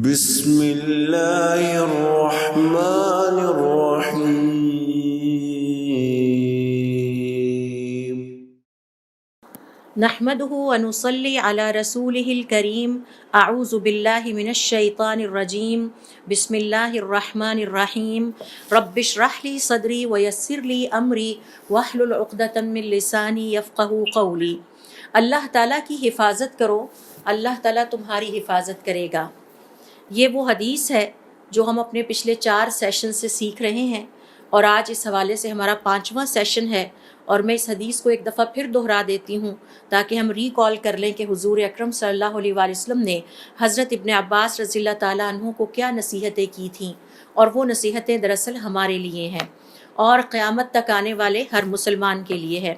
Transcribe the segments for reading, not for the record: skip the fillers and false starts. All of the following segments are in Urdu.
بسم اللہ الرحمن الرحیم نحمده ونصلي على رسوله الكريم اعوذ باللہ من الشیطان الرجیم بسم اللہ الرحمن الرحیم رب اشرح لي صدری ویسر لي امری واحلل عقدۃ من لسانی یفقهوا قولی۔ اللہ تعالیٰ کی حفاظت کرو، اللہ تعالیٰ تمہاری حفاظت کرے گا۔ یہ وہ حدیث ہے جو ہم اپنے پچھلے 4 سیشن سے سیکھ رہے ہیں، اور آج اس حوالے سے ہمارا 5واں سیشن ہے، اور میں اس حدیث کو ایک دفعہ پھر دہرا دیتی ہوں تاکہ ہم ریکال کر لیں کہ حضور اکرم صلی اللہ علیہ وآلہ وسلم نے حضرت ابن عباس رضی اللہ تعالیٰ عنہ کو کیا نصیحتیں کی تھیں، اور وہ نصیحتیں دراصل ہمارے لیے ہیں اور قیامت تک آنے والے ہر مسلمان کے لیے ہے۔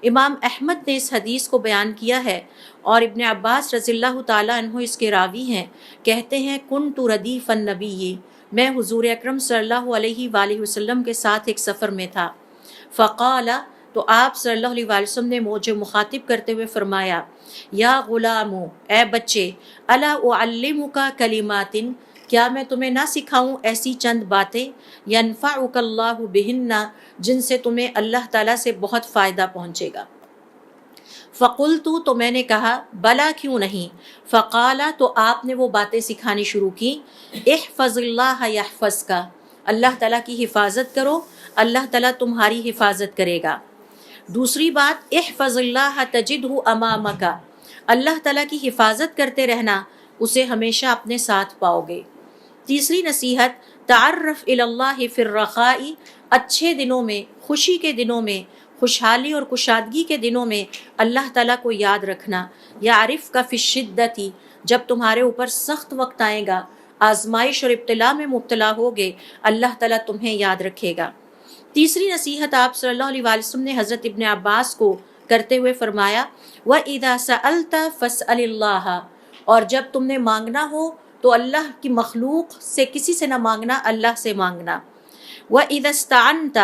امام احمد نے اس حدیث کو بیان کیا ہے، اور ابن عباس رضی اللہ تعالیٰ عنہ اس کے راوی ہیں۔ کہتے ہیں کنت ردیف النبی، میں حضور اکرم صلی اللہ علیہ وآلہ وسلم کے ساتھ ایک سفر میں تھا۔ فقال، تو آپ صلی اللہ علیہ وآلہ وسلم نے مجھے مخاطب کرتے ہوئے فرمایا، یا غلام، اے بچے، الا اعلمک کلمات، کیا میں تمہیں نہ سکھاؤں ایسی چند باتیں، ینفعک اللہ بہن، جن سے تمہیں اللہ تعالیٰ سے بہت فائدہ پہنچے گا۔ فقلت، تو میں نے کہا، بلا کیوں نہیں۔ فقال، تو آپ نے وہ باتیں سکھانی شروع کی، احفظ اللہ یحفظک، اللہ تعالیٰ کی حفاظت کرو، اللہ تعالیٰ تمہاری حفاظت کرے گا۔ دوسری بات، احفظ اللہ تجدہ امامک، اللہ تعالیٰ کی حفاظت کرتے رہنا، اسے ہمیشہ اپنے ساتھ پاؤ گے۔ تیسری نصیحت، تعرف الی اللہ فی الرخاء، اچھے دنوں میں، خوشی کے دنوں میں، خوشحالی اور کشادگی کے دنوں میں اللہ تعالیٰ کو یاد رکھنا۔ یعرفک فی الشدۃ، جب تمہارے اوپر سخت وقت آئے گا، آزمائش اور ابتلا میں مبتلا ہوگے، اللہ تعالیٰ تمہیں یاد رکھے گا۔ تیسری نصیحت آپ صلی اللہ علیہ وآلہ وسلم نے حضرت ابن عباس کو کرتے ہوئے فرمایا، وَإِذَا سَأَلْتَ فَاسْأَلِ اللَّهَ، اور جب تم نے مانگنا ہو تو اللہ کی مخلوق سے کسی سے نہ مانگنا، اللہ سے مانگنا۔ وَإِذَا اسْتَعَنْتَ،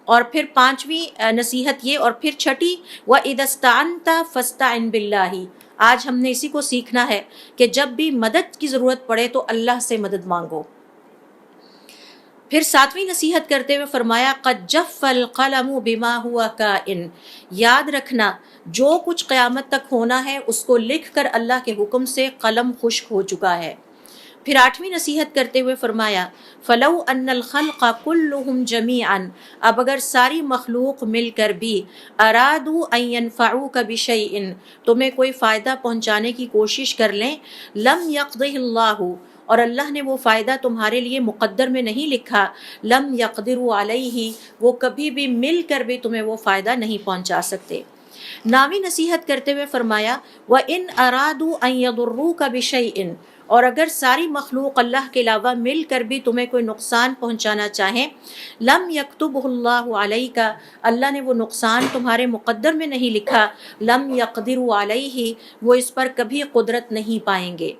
اور پھر 5ویں نصیحت یہ، اور پھر 6ٹھی، وَإِذَا اسْتَعَنْتَ فَاسْتَعِنْ بِاللَّهِ، آج ہم نے اسی کو سیکھنا ہے کہ جب بھی مدد کی ضرورت پڑے تو اللہ سے مدد مانگو۔ پھر 7ویں نصیحت کرتے ہوئے فرمایا، قد جف القلم بما ہوا کائن، یاد رکھنا جو کچھ قیامت تک ہونا ہے اس کو لکھ کر اللہ کے حکم سے قلم خشک ہو چکا ہے۔ پھر 8ویں نصیحت کرتے ہوئے فرمایا، فلو ان الخلق كلهم جميعا، اب اگر ساری مخلوق مل کر بھی، ارادوا ان ينفعوك بشيء، تمہیں کوئی فائدہ پہنچانے کی کوشش کر لیں، لم يقضه اللہ، اور اللہ نے وہ فائدہ تمہارے لیے مقدر میں نہیں لکھا، لم يقدروا علیہ، وہ کبھی بھی مل کر بھی تمہیں وہ فائدہ نہیں پہنچا سکتے۔ 9ویں نصیحت کرتے ہوئے فرمایا، وَإِنْ أَرَادُوا أَنْ يَضُرُّوكَ بِشَيْءٍ، اور اگر ساری مخلوق اللہ کے علاوہ مل کر بھی تمہیں کوئی نقصان پہنچانا چاہیں، لم يكتبه اللہ علیک، اللہ نے وہ نقصان تمہارے مقدر میں نہیں لکھا، لم يقدروا علیہ، وہ اس پر کبھی قدرت نہیں پائیں گے۔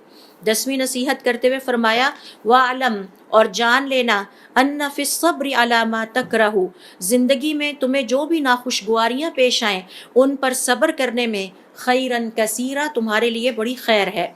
10ویں نصیحت کرتے ہوئے فرمایا، وَعْلَمْ، اور جان لینا، ان فی الصبر علی ما تکرہ، زندگی میں تمہیں جو بھی ناخوشگواریاں پیش آئیں ان پر صبر کرنے میں، خیرن کثیرا، تمہارے لیے بڑی خیر ہے۔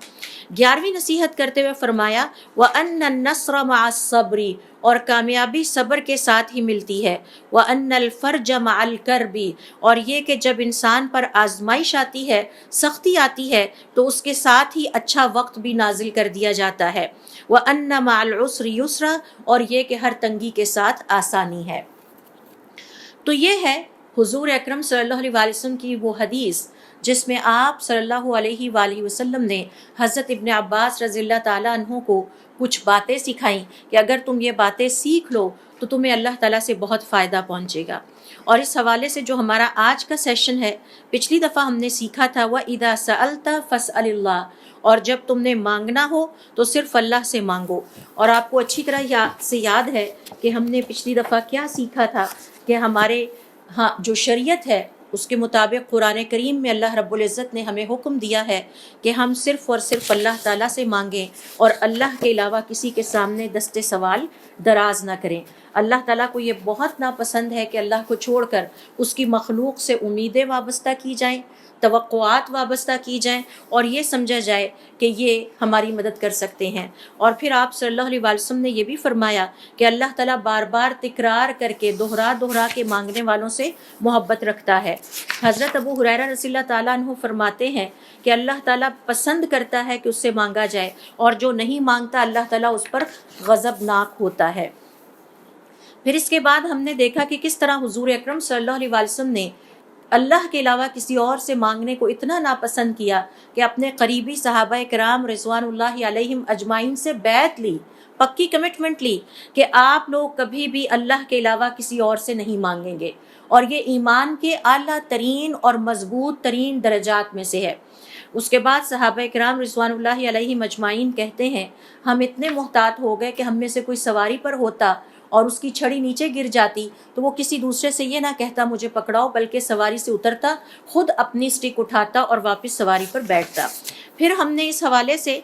11ویں نصیحت کرتے ہوئے فرمایا، وَأَنَّ النَّصْرَ مَعَ الصَّبْرِ، اور کامیابی صبر کے ساتھ ہی ملتی ہے، وَأَنَّ الْفَرْجَ مَعَ الْكَرْبِ، اور یہ کہ جب انسان پر آزمائش آتی ہے، سختی آتی ہے، تو اس کے ساتھ ہی اچھا وقت بھی نازل کر دیا جاتا ہے، وَأَنَّ مَعَ الْعُسْرِ يُسْرًا، اور یہ کہ ہر تنگی کے ساتھ آسانی ہے۔ تو یہ ہے حضور اکرم صلی اللہ علیہ وآلہ وسلم کی وہ حدیث جس میں آپ صلی اللہ علیہ وآلہ وسلم نے حضرت ابن عباس رضی اللہ تعالیٰ عنہ کو کچھ باتیں سکھائیں کہ اگر تم یہ باتیں سیکھ لو تو تمہیں اللہ تعالیٰ سے بہت فائدہ پہنچے گا۔ اور اس حوالے سے جو ہمارا آج کا سیشن ہے، پچھلی دفعہ ہم نے سیکھا تھا، وَإِذَا سَأَلْتَ فَاسْأَلِ اللَّهَ، اور جب تم نے مانگنا ہو تو صرف اللہ سے مانگو۔ اور آپ کو اچھی طرح یاد ہے کہ ہم نے پچھلی دفعہ کیا سیکھا تھا کہ ہمارے جو شریعت ہے اس کے مطابق قرآن کریم میں اللہ رب العزت نے ہمیں حکم دیا ہے کہ ہم صرف اور صرف اللہ تعالیٰ سے مانگیں اور اللہ کے علاوہ کسی کے سامنے دست سوال دراز نہ کریں۔ اللہ تعالیٰ کو یہ بہت ناپسند ہے کہ اللہ کو چھوڑ کر اس کی مخلوق سے امیدیں وابستہ کی جائیں، توقعات وابستہ کی جائیں اور یہ سمجھا جائے کہ یہ ہماری مدد کر سکتے ہیں۔ اور پھر آپ صلی اللہ علیہ وسلم نے یہ بھی فرمایا کہ اللہ تعالیٰ بار بار تکرار کر کے دوہرا کے مانگنے والوں سے محبت رکھتا ہے۔ حضرت ابو ہریرہ رضی اللہ تعالیٰ عنہ فرماتے ہیں کہ اللہ تعالیٰ پسند کرتا ہے کہ اس سے مانگا جائے، اور جو نہیں مانگتا اللہ تعالیٰ اس پر غضبناک ہوتا ہے۔ پھر اس کے بعد ہم نے دیکھا کہ کس طرح حضور اکرم صلی اللہ علیہ وسلم نے اللہ کے علاوہ کسی اور سے مانگنے کو اتنا ناپسند کیا کہ اپنے قریبی صحابہ کرام رضوان اللہ علیہم اجمعین سے بیعت لی، پکی کمٹمنٹ لی کہ آپ لوگ کبھی بھی اللہ کے علاوہ کسی اور سے نہیں مانگیں گے، اور یہ ایمان کے اعلیٰ ترین اور مضبوط ترین درجات میں سے ہے۔ اس کے بعد صحابہ کرام رضوان اللہ علیہم اجمعین کہتے ہیں ہم اتنے محتاط ہو گئے کہ ہم میں سے کوئی سواری پر ہوتا اور اس کی چھڑی نیچے گر جاتی تو وہ کسی دوسرے سے یہ نہ کہتا مجھے پکڑاؤ، بلکہ سواری سے اترتا، خود اپنی سٹک اٹھاتا اور واپس سواری پر بیٹھتا۔ پھر ہم نے اس حوالے سے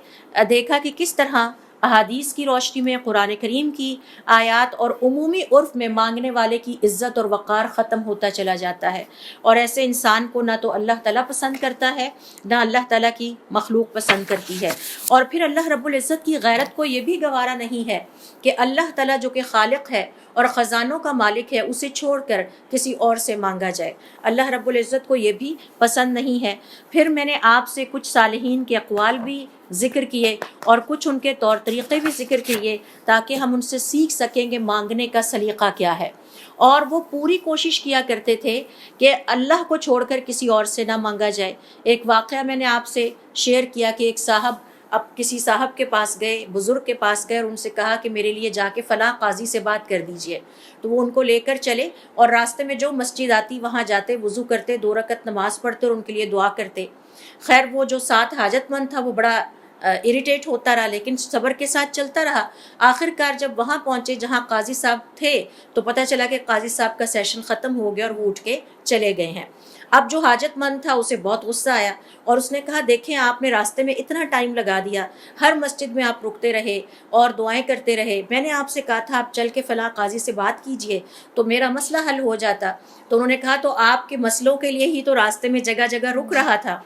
دیکھا کہ کس طرح احادیث کی روشنی میں قرآن کریم کی آیات اور عمومی عرف میں مانگنے والے کی عزت اور وقار ختم ہوتا چلا جاتا ہے، اور ایسے انسان کو نہ تو اللہ تعالیٰ پسند کرتا ہے نہ اللہ تعالیٰ کی مخلوق پسند کرتی ہے۔ اور پھر اللہ رب العزت کی غیرت کو یہ بھی گوارا نہیں ہے کہ اللہ تعالیٰ جو کہ خالق ہے اور خزانوں کا مالک ہے اسے چھوڑ کر کسی اور سے مانگا جائے، اللہ رب العزت کو یہ بھی پسند نہیں ہے۔ پھر میں نے آپ سے کچھ صالحین کے اقوال بھی ذکر کیے اور کچھ ان کے طور طریقے بھی ذکر کیے تاکہ ہم ان سے سیکھ سکیں کہ مانگنے کا سلیقہ کیا ہے۔ اور وہ پوری کوشش کیا کرتے تھے کہ اللہ کو چھوڑ کر کسی اور سے نہ مانگا جائے۔ ایک واقعہ میں نے آپ سے شیئر کیا کہ ایک صاحب اب کسی صاحب کے پاس گئے، بزرگ کے پاس گئے اور ان سے کہا کہ میرے لیے جا کے فلاں قاضی سے بات کر دیجئے، تو وہ ان کو لے کر چلے اور راستے میں جو مسجد آتی وہاں جاتے، وضو کرتے، 2 رکعت نماز پڑھتے اور ان کے لیے دعا کرتے۔ خیر وہ جو ساتھ حاجت مند تھا وہ بڑا اریٹیٹ ہوتا رہا، لیکن صبر کے ساتھ چلتا رہا۔ آخر کار جب وہاں پہنچے جہاں قاضی صاحب تھے تو پتہ چلا کہ قاضی صاحب کا سیشن ختم ہو گیا اور وہ اٹھ کے چلے گئے ہیں۔ اب جو حاجت مند تھا اسے بہت غصہ آیا اور اس نے کہا دیکھیں آپ نے راستے میں اتنا ٹائم لگا دیا، ہر مسجد میں آپ رکتے رہے اور دعائیں کرتے رہے، میں نے آپ سے کہا تھا آپ چل کے فلاں قاضی سے بات کیجئے تو میرا مسئلہ حل ہو جاتا۔ تو انہوں نے کہا تو آپ کے مسئلوں کے لیے ہی تو راستے میں جگہ جگہ رک رہا تھا۔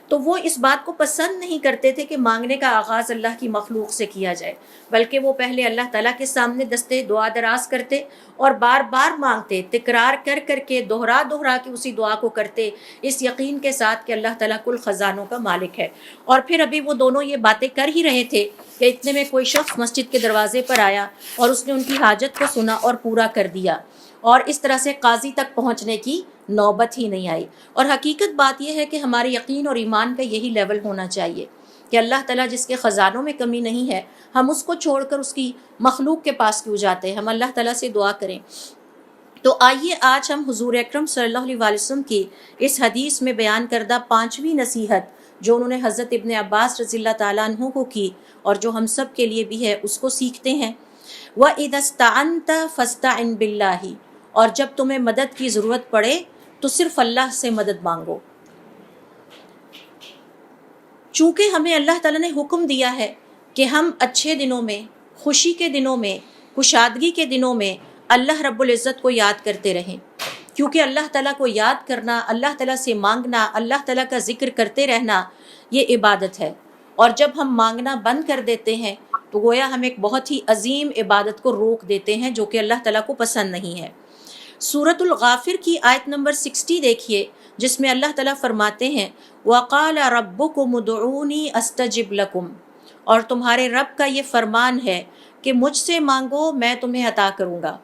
تو وہ اس بات کو پسند نہیں کرتے تھے کہ مانگنے کا آغاز اللہ کی مخلوق سے کیا جائے، بلکہ وہ پہلے اللہ تعالیٰ کے سامنے دستے دعا دراز کرتے اور بار بار مانگتے، تکرار کر کر کے دوہرا کے اسی دعا کو کرتے، اس یقین کے ساتھ کہ اللہ تعالیٰ کل خزانوں کا مالک ہے۔ اور پھر ابھی وہ دونوں یہ باتیں کر ہی رہے تھے کہ اتنے میں کوئی شخص مسجد کے دروازے پر آیا اور اس نے ان کی حاجت کو سنا اور پورا کر دیا، اور اس طرح سے قاضی تک پہنچنے کی نوبت ہی نہیں آئی۔ اور حقیقت بات یہ ہے کہ ہمارے یقین اور ایمان کا یہی لیول ہونا چاہیے کہ اللہ تعالیٰ جس کے خزانوں میں کمی نہیں ہے ہم اس کو چھوڑ کر اس کی مخلوق کے پاس کیوں جاتے ہیں، ہم اللہ تعالیٰ سے دعا کریں۔ تو آئیے آج ہم حضور اکرم صلی اللہ علیہ وسلم کی اس حدیث میں بیان کردہ 5ویں نصیحت جو انہوں نے حضرت ابن عباس رضی اللہ تعالیٰ عنہ کو کی اور جو ہم سب کے لیے بھی ہے اس کو سیکھتے ہیں۔ وَإِذَا اسْتَعَنْتَ فَاسْتَعِنْ بِاللَّهِ، اور جب تمہیں مدد کی ضرورت پڑے تو صرف اللہ سے مدد مانگو۔ چونکہ ہمیں اللہ تعالیٰ نے حکم دیا ہے کہ ہم اچھے دنوں میں، خوشی کے دنوں میں، کشادگی کے دنوں میں اللہ رب العزت کو یاد کرتے رہیں، کیونکہ اللہ تعالیٰ کو یاد کرنا، اللہ تعالیٰ سے مانگنا، اللہ تعالیٰ کا ذکر کرتے رہنا یہ عبادت ہے۔ اور جب ہم مانگنا بند کر دیتے ہیں تو گویا ہم ایک بہت ہی عظیم عبادت کو روک دیتے ہیں جو کہ اللہ تعالیٰ کو پسند نہیں ہے۔ سورۃ الغافر کی آیت نمبر 60 دیکھیے جس میں اللہ تعالیٰ فرماتے ہیں وَقَالَ رَبُّكُمُ ادْعُونِي أَسْتَجِبْ لَكُمْ، اور تمہارے رب کا یہ فرمان ہے کہ مجھ سے مانگو میں تمہیں عطا کروں گا۔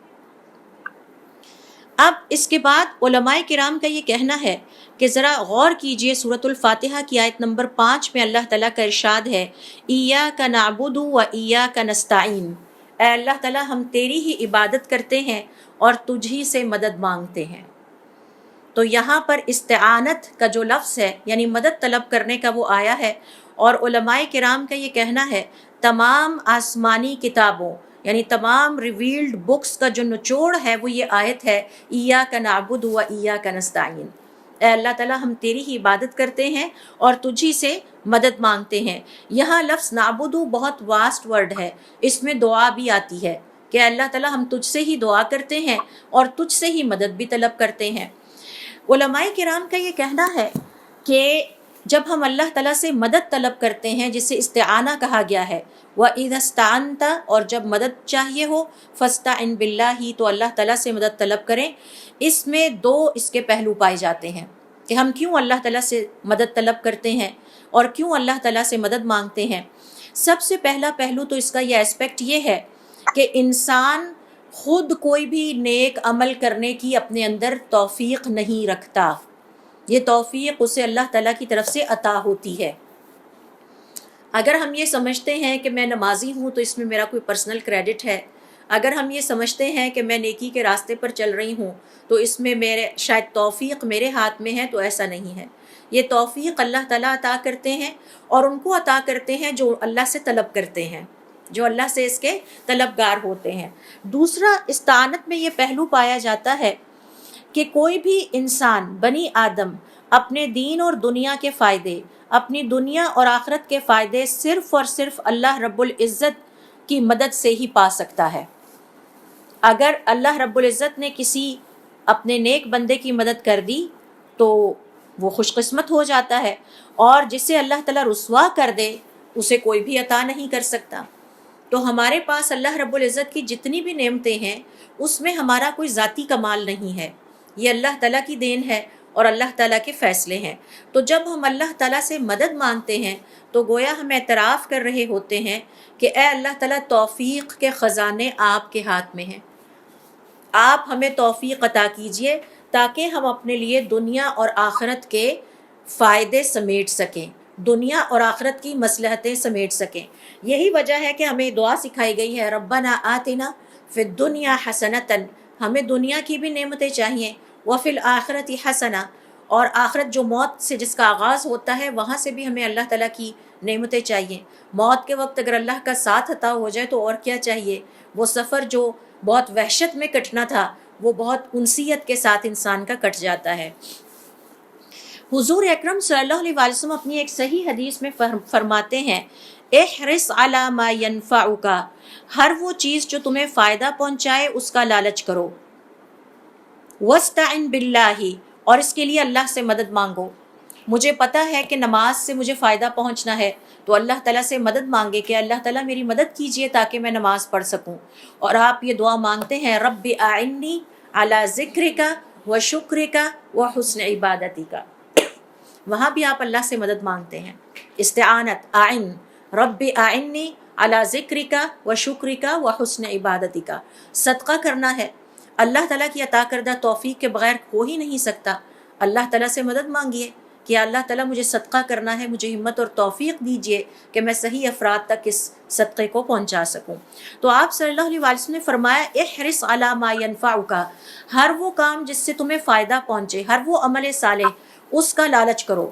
اب اس کے بعد علماء کرام کا یہ کہنا ہے کہ ذرا غور کیجئے، سورۃ الفاتحہ کی آیت نمبر 5 میں اللہ تعالیٰ کا ارشاد ہے إِيَّاكَ نَعْبُدُ وَإِيَّاكَ نَسْتَعِينُ، اے اللہ تعالیٰ ہم تیری ہی عبادت کرتے ہیں اور تجھ ہی سے مدد مانگتے ہیں۔ تو یہاں پر استعانت کا جو لفظ ہے یعنی مدد طلب کرنے کا وہ آیا ہے، اور علماء کرام کا یہ کہنا ہے تمام آسمانی کتابوں یعنی تمام ریویلڈ بکس کا جو نچوڑ ہے وہ یہ آیت ہے ایاک نعبد و ایاک نستعین، اے اللہ تعالیٰ ہم تیری ہی عبادت کرتے ہیں اور تجھی سے مدد مانگتے ہیں۔ یہاں لفظ نعبدو بہت واسٹ ورڈ ہے، اس میں دعا بھی آتی ہے، کہ اللہ تعالیٰ ہم تجھ سے ہی دعا کرتے ہیں اور تجھ سے ہی مدد بھی طلب کرتے ہیں۔ علماء کرام کا یہ کہنا ہے کہ جب ہم اللہ تعالیٰ سے مدد طلب کرتے ہیں، جسے استعانہ کہا گیا ہے، وَإِذَا اسْتَعَنْتَ، اور جب مدد چاہیے ہو، فَاسْتَعِنْ بِاللَّهِ، تو اللہ تعالیٰ سے مدد طلب کریں۔ اس میں دو اس کے پہلو پائے جاتے ہیں کہ ہم کیوں اللہ تعالیٰ سے مدد طلب کرتے ہیں اور کیوں اللہ تعالیٰ سے مدد مانگتے ہیں۔ سب سے پہلا پہلو تو اس کا یہ اسپیکٹ یہ ہے کہ انسان خود کوئی بھی نیک عمل کرنے کی اپنے اندر توفیق نہیں رکھتا، یہ توفیق اسے اللہ تعالیٰ کی طرف سے عطا ہوتی ہے۔ اگر ہم یہ سمجھتے ہیں کہ میں نمازی ہوں تو اس میں میرا کوئی پرسنل کریڈٹ ہے، اگر ہم یہ سمجھتے ہیں کہ میں نیکی کے راستے پر چل رہی ہوں تو اس میں میرے شاید توفیق میرے ہاتھ میں ہے، تو ایسا نہیں ہے۔ یہ توفیق اللہ تعالیٰ عطا کرتے ہیں، اور ان کو عطا کرتے ہیں جو اللہ سے طلب کرتے ہیں، جو اللہ سے اس کے طلبگار ہوتے ہیں۔ دوسرا، استعانت میں یہ پہلو پایا جاتا ہے کہ کوئی بھی انسان، بنی آدم، اپنے دین اور دنیا کے فائدے، اپنی دنیا اور آخرت کے فائدے صرف اور صرف اللہ رب العزت کی مدد سے ہی پا سکتا ہے۔ اگر اللہ رب العزت نے کسی اپنے نیک بندے کی مدد کر دی تو وہ خوش قسمت ہو جاتا ہے، اور جسے اللہ تعالیٰ رسوا کر دے اسے کوئی بھی عطا نہیں کر سکتا۔ تو ہمارے پاس اللہ رب العزت کی جتنی بھی نعمتیں ہیں اس میں ہمارا کوئی ذاتی کمال نہیں ہے، یہ اللہ تعالیٰ کی دین ہے اور اللہ تعالیٰ کے فیصلے ہیں۔ تو جب ہم اللہ تعالیٰ سے مدد مانگتے ہیں تو گویا ہم اعتراف کر رہے ہوتے ہیں کہ اے اللہ تعالیٰ، توفیق کے خزانے آپ کے ہاتھ میں ہیں، آپ ہمیں توفیق عطا کیجئے تاکہ ہم اپنے لیے دنیا اور آخرت کے فائدے سمیٹ سکیں، دنیا اور آخرت کی مصلحتیں سمیٹ سکیں۔ یہی وجہ ہے کہ ہمیں دعا سکھائی گئی ہے، ربنا آتنا فی الدنیا حسنۃ، ہمیں دنیا کی بھی نعمتیں چاہیے، وفی الآخرۃ حسنہ، اور آخرت جو موت سے جس کا آغاز ہوتا ہے وہاں سے بھی ہمیں اللہ تعالیٰ کی نعمتیں چاہیے۔ موت کے وقت اگر اللہ کا ساتھ عطا ہو جائے تو اور کیا چاہیے۔ وہ سفر جو بہت وحشت میں کٹنا تھا وہ بہت انسیت کے ساتھ انسان کا کٹ جاتا ہے۔ حضور اکرم صلی اللہ علیہ وسلم اپنی ایک صحیح حدیث میں فرماتے ہیں، احرص علی ما ینفعک، ہر وہ چیز جو تمہیں فائدہ پہنچائے اس کا لالچ کرو، واستعن باللہ، اور اس کے لیے اللہ سے مدد مانگو۔ مجھے پتہ ہے کہ نماز سے مجھے فائدہ پہنچنا ہے تو اللہ تعالیٰ سے مدد مانگے کہ اللہ تعالیٰ میری مدد کیجئے تاکہ میں نماز پڑھ سکوں۔ اور آپ یہ دعا مانگتے ہیں، رب اعنی علی ذکرک و شکرک و حسن عبادتک، وہاں بھی آپ اللہ سے مدد مانگتے ہیں۔ استعانت، اعن، رب اعنی علی ذکرک و شکرک و حسن عبادتک، صدقہ کرنا ہے، اللہ تعالیٰ کی عطا کردہ توفیق کے بغیر ہو ہی نہیں سکتا۔ اللہ تعالیٰ سے مدد مانگیے کہ اللہ تعالیٰ مجھے صدقہ کرنا ہے، مجھے ہمت اور توفیق دیجیے کہ میں صحیح افراد تک اس صدقے کو پہنچا سکوں۔ تو آپ صلی اللہ علیہ وسلم نے فرمایا، احرص علی ما ینفعک، ہر وہ کام جس سے تمہیں فائدہ پہنچے، ہر وہ عمل صالح، اس کا لالچ کرو۔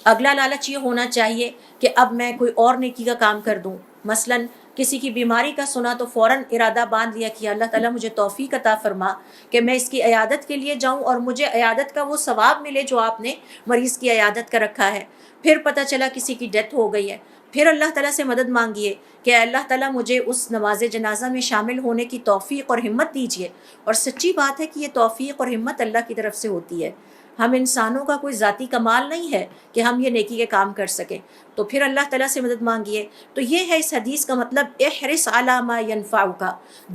اگلا لالچ یہ ہونا چاہیے کہ اب میں کوئی اور نیکی کا کام کر دوں، مثلاً کسی کی بیماری کا سنا تو فوراً ارادہ باندھ لیا کہ اللہ تعالیٰ مجھے توفیق عطا فرما کہ میں اس کی عیادت کے لیے جاؤں اور مجھے عیادت کا وہ ثواب ملے جو آپ نے مریض کی عیادت کا رکھا ہے۔ پھر پتہ چلا کسی کی ڈیتھ ہو گئی ہے، پھر اللہ تعالیٰ سے مدد مانگیے کہ اللہ تعالیٰ مجھے اس نماز جنازہ میں شامل ہونے کی توفیق اور ہمت دیجیے۔ اور سچی بات ہے کہ یہ توفیق اور ہمت اللہ کی طرف سے ہوتی ہے، ہم انسانوں کا کوئی ذاتی کمال نہیں ہے کہ ہم یہ نیکی کے کام کر سکیں۔ تو پھر اللہ تعالیٰ سے مدد مانگیے۔ تو یہ ہے اس حدیث کا مطلب، احرص علی ما ینفعک،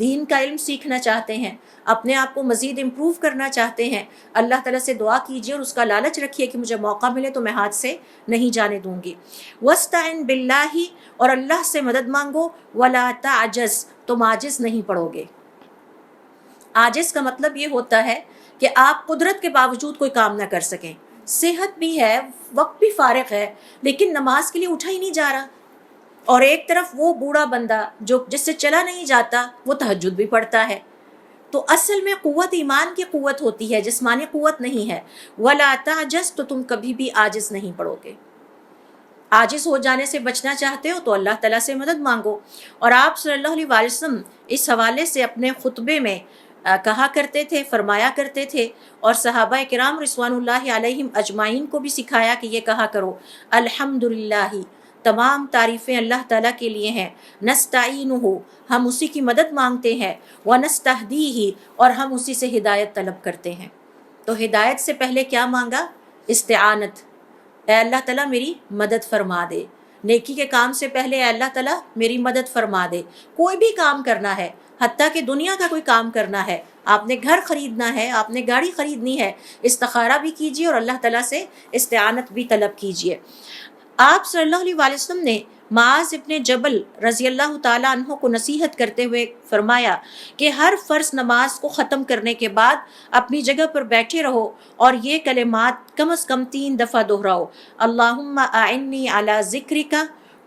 دین کا علم سیکھنا چاہتے ہیں، اپنے آپ کو مزید امپروو کرنا چاہتے ہیں، اللہ تعالیٰ سے دعا کیجیے اور اس کا لالچ رکھیے کہ مجھے موقع ملے تو میں ہاتھ سے نہیں جانے دوں گی۔ واستعن باللہ، اور اللہ سے مدد مانگو، ولا تعجز، تم عاجز نہیں پڑو گے۔ عاجز کا مطلب یہ ہوتا ہے کہ آپ قدرت کے باوجود کوئی کام نہ کر سکیں، صحت بھی ہے، وقت بھی فارغ ہے، لیکن نماز کے لیے اٹھا ہی نہیں جا رہا، اور ایک طرف وہ بوڑھا بندہ جس سے چلا نہیں جاتا وہ تہجد بھی پڑھتا ہے۔ تو اصل میں قوت ایمان کی قوت ہوتی ہے، جسمانی قوت نہیں ہے۔ ولا تعجز، تو تم کبھی بھی عاجز نہیں پڑو گے۔ عاجز ہو جانے سے بچنا چاہتے ہو تو اللہ تعالیٰ سے مدد مانگو۔ اور آپ صلی اللہ علیہ وسلم اس حوالے سے اپنے خطبے میں کہا کرتے تھے، فرمایا کرتے تھے، اور صحابہ کرام رضوان اللہ علیہم اجمعین کو بھی سکھایا کہ یہ کہا کرو، الحمدللہ تمام تعریفیں اللہ تعالیٰ کے لیے ہیں۔ نستعینہ، ہم اسی کی مدد مانگتے ہیں، ونستہدیہ، اور ہم اسی سے ہدایت طلب کرتے ہیں۔ تو ہدایت سے پہلے کیا مانگا؟ استعانت، اے اللہ تعالیٰ میری مدد فرما دے۔ نیکی کے کام سے پہلے اے اللہ تعالیٰ میری مدد فرما دے۔ کوئی بھی کام کرنا ہے، حتیٰ کہ دنیا کا کوئی کام کرنا ہے، آپ نے گھر خریدنا ہے، آپ نے گاڑی خریدنی ہے، استخارہ بھی کیجیے اور اللہ تعالیٰ سے استعانت بھی طلب کیجیے۔ آپ صلی اللہ علیہ وسلم نے معاذ ابن جبل رضی اللہ تعالیٰ عنہ کو نصیحت کرتے ہوئے فرمایا کہ ہر فرض نماز کو ختم کرنے کے بعد اپنی جگہ پر بیٹھے رہو اور یہ کلمات کم از کم 3 دفعہ دہراؤ، اللہم اعنی علی ذکرک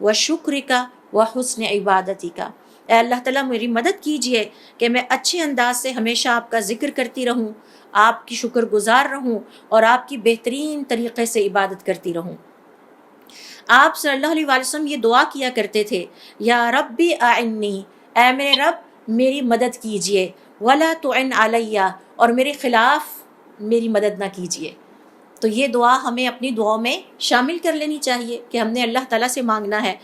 و شکرک و حسن عبادتک۔ اے اللہ تعالیٰ میری مدد کیجئے کہ میں اچھے انداز سے ہمیشہ آپ کا ذکر کرتی رہوں، آپ کی شکر گزار رہوں اور آپ کی بہترین طریقے سے عبادت کرتی رہوں۔ آپ صلی اللہ علیہ وسلم یہ دعا کیا کرتے تھے، یا ربی اعنی، اے میرے رب میری مدد کیجئے، ولا تعن علیہ، اور میرے خلاف میری مدد نہ کیجئے۔ تو یہ دعا ہمیں اپنی دعاؤں میں شامل کر لینی چاہیے کہ ہم نے اللہ تعالیٰ سے مانگنا ہے،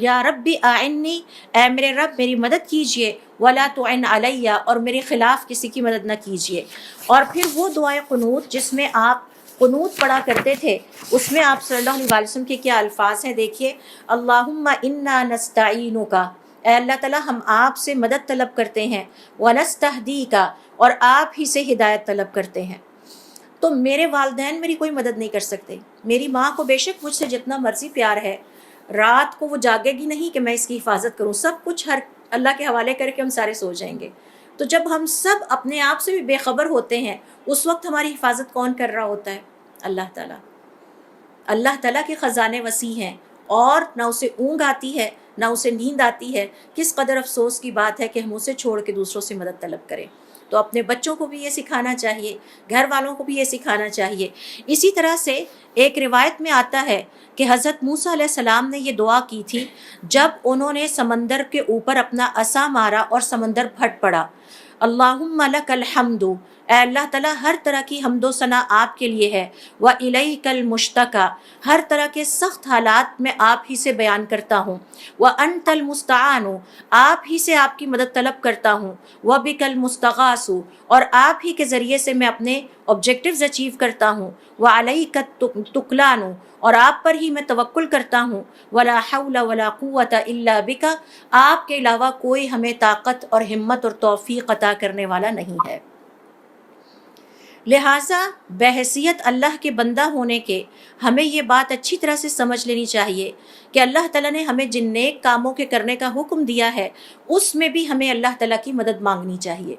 یا ربی اعنی، اے میرے رب میری مدد کیجئے، ولا تعن علیہ، اور میرے خلاف کسی کی مدد نہ کیجئے۔ اور پھر وہ دعائے قنوت جس میں آپ قنوت پڑھا کرتے تھے، اس میں آپ صلی اللہ علیہ وسلم کے کیا الفاظ ہیں دیکھیے، اللہم انا نستعینک، اے اللہ تعالیٰ ہم آپ سے مدد طلب کرتے ہیں، ونستہدیک، اور آپ ہی سے ہدایت طلب کرتے ہیں۔ تو میرے والدین میری کوئی مدد نہیں کر سکتے، میری ماں کو بے شک مجھ سے جتنا مرضی پیار ہے، رات کو وہ جاگے گی نہیں کہ میں اس کی حفاظت کروں، سب کچھ ہر اللہ کے حوالے کر کے ہم سارے سو جائیں گے۔ تو جب ہم سب اپنے آپ سے بھی بے خبر ہوتے ہیں، اس وقت ہماری حفاظت کون کر رہا ہوتا ہے؟ اللہ تعالیٰ۔ اللہ تعالیٰ کے خزانے وسیع ہیں، اور نہ اسے اونگ آتی ہے نہ اسے نیند آتی ہے۔ کس قدر افسوس کی بات ہے کہ ہم اسے چھوڑ کے دوسروں سے مدد طلب کریں۔ تو اپنے بچوں کو بھی یہ سکھانا چاہیے، گھر والوں کو بھی یہ سکھانا چاہیے۔ اسی طرح سے ایک روایت میں آتا ہے کہ حضرت موسیٰ علیہ السلام نے یہ دعا کی تھی جب انہوں نے سمندر کے اوپر اپنا عصا مارا اور سمندر پھٹ پڑا، اللہم لک الحمد، اے اللہ تعالیٰ ہر طرح کی حمد و ثنا آپ کے لیے ہے، وَإِلَيْكَ الْمُشْتَكَى، ہر طرح کے سخت حالات میں آپ ہی سے بیان کرتا ہوں، وَأَنْتَ الْمُسْتَعَانُ، آپ ہی سے آپ کی مدد طلب کرتا ہوں، وَبِكَ الْمُسْتَغَاثُ، اور آپ ہی کے ذریعے سے میں اپنے آبجیکٹیوز اچیو کرتا ہوں، وَعَلَيْكَ التُّكْلَانُ، اور آپ پر ہی میں توکل کرتا ہوں، وَلَا حَوْلَ وَلَا قُوَّةَ إِلَّا بِكَ، آپ کے علاوہ کوئی ہمیں طاقت اور ہمت اور توفیق عطا کرنے والا نہیں ہے۔ لہٰذا بحیثیت اللہ کے بندہ ہونے کے ہمیں یہ بات اچھی طرح سے سمجھ لینی چاہیے کہ اللہ تعالیٰ نے ہمیں جن نیک کاموں کے کرنے کا حکم دیا ہے، اس میں بھی ہمیں اللہ تعالیٰ کی مدد مانگنی چاہیے۔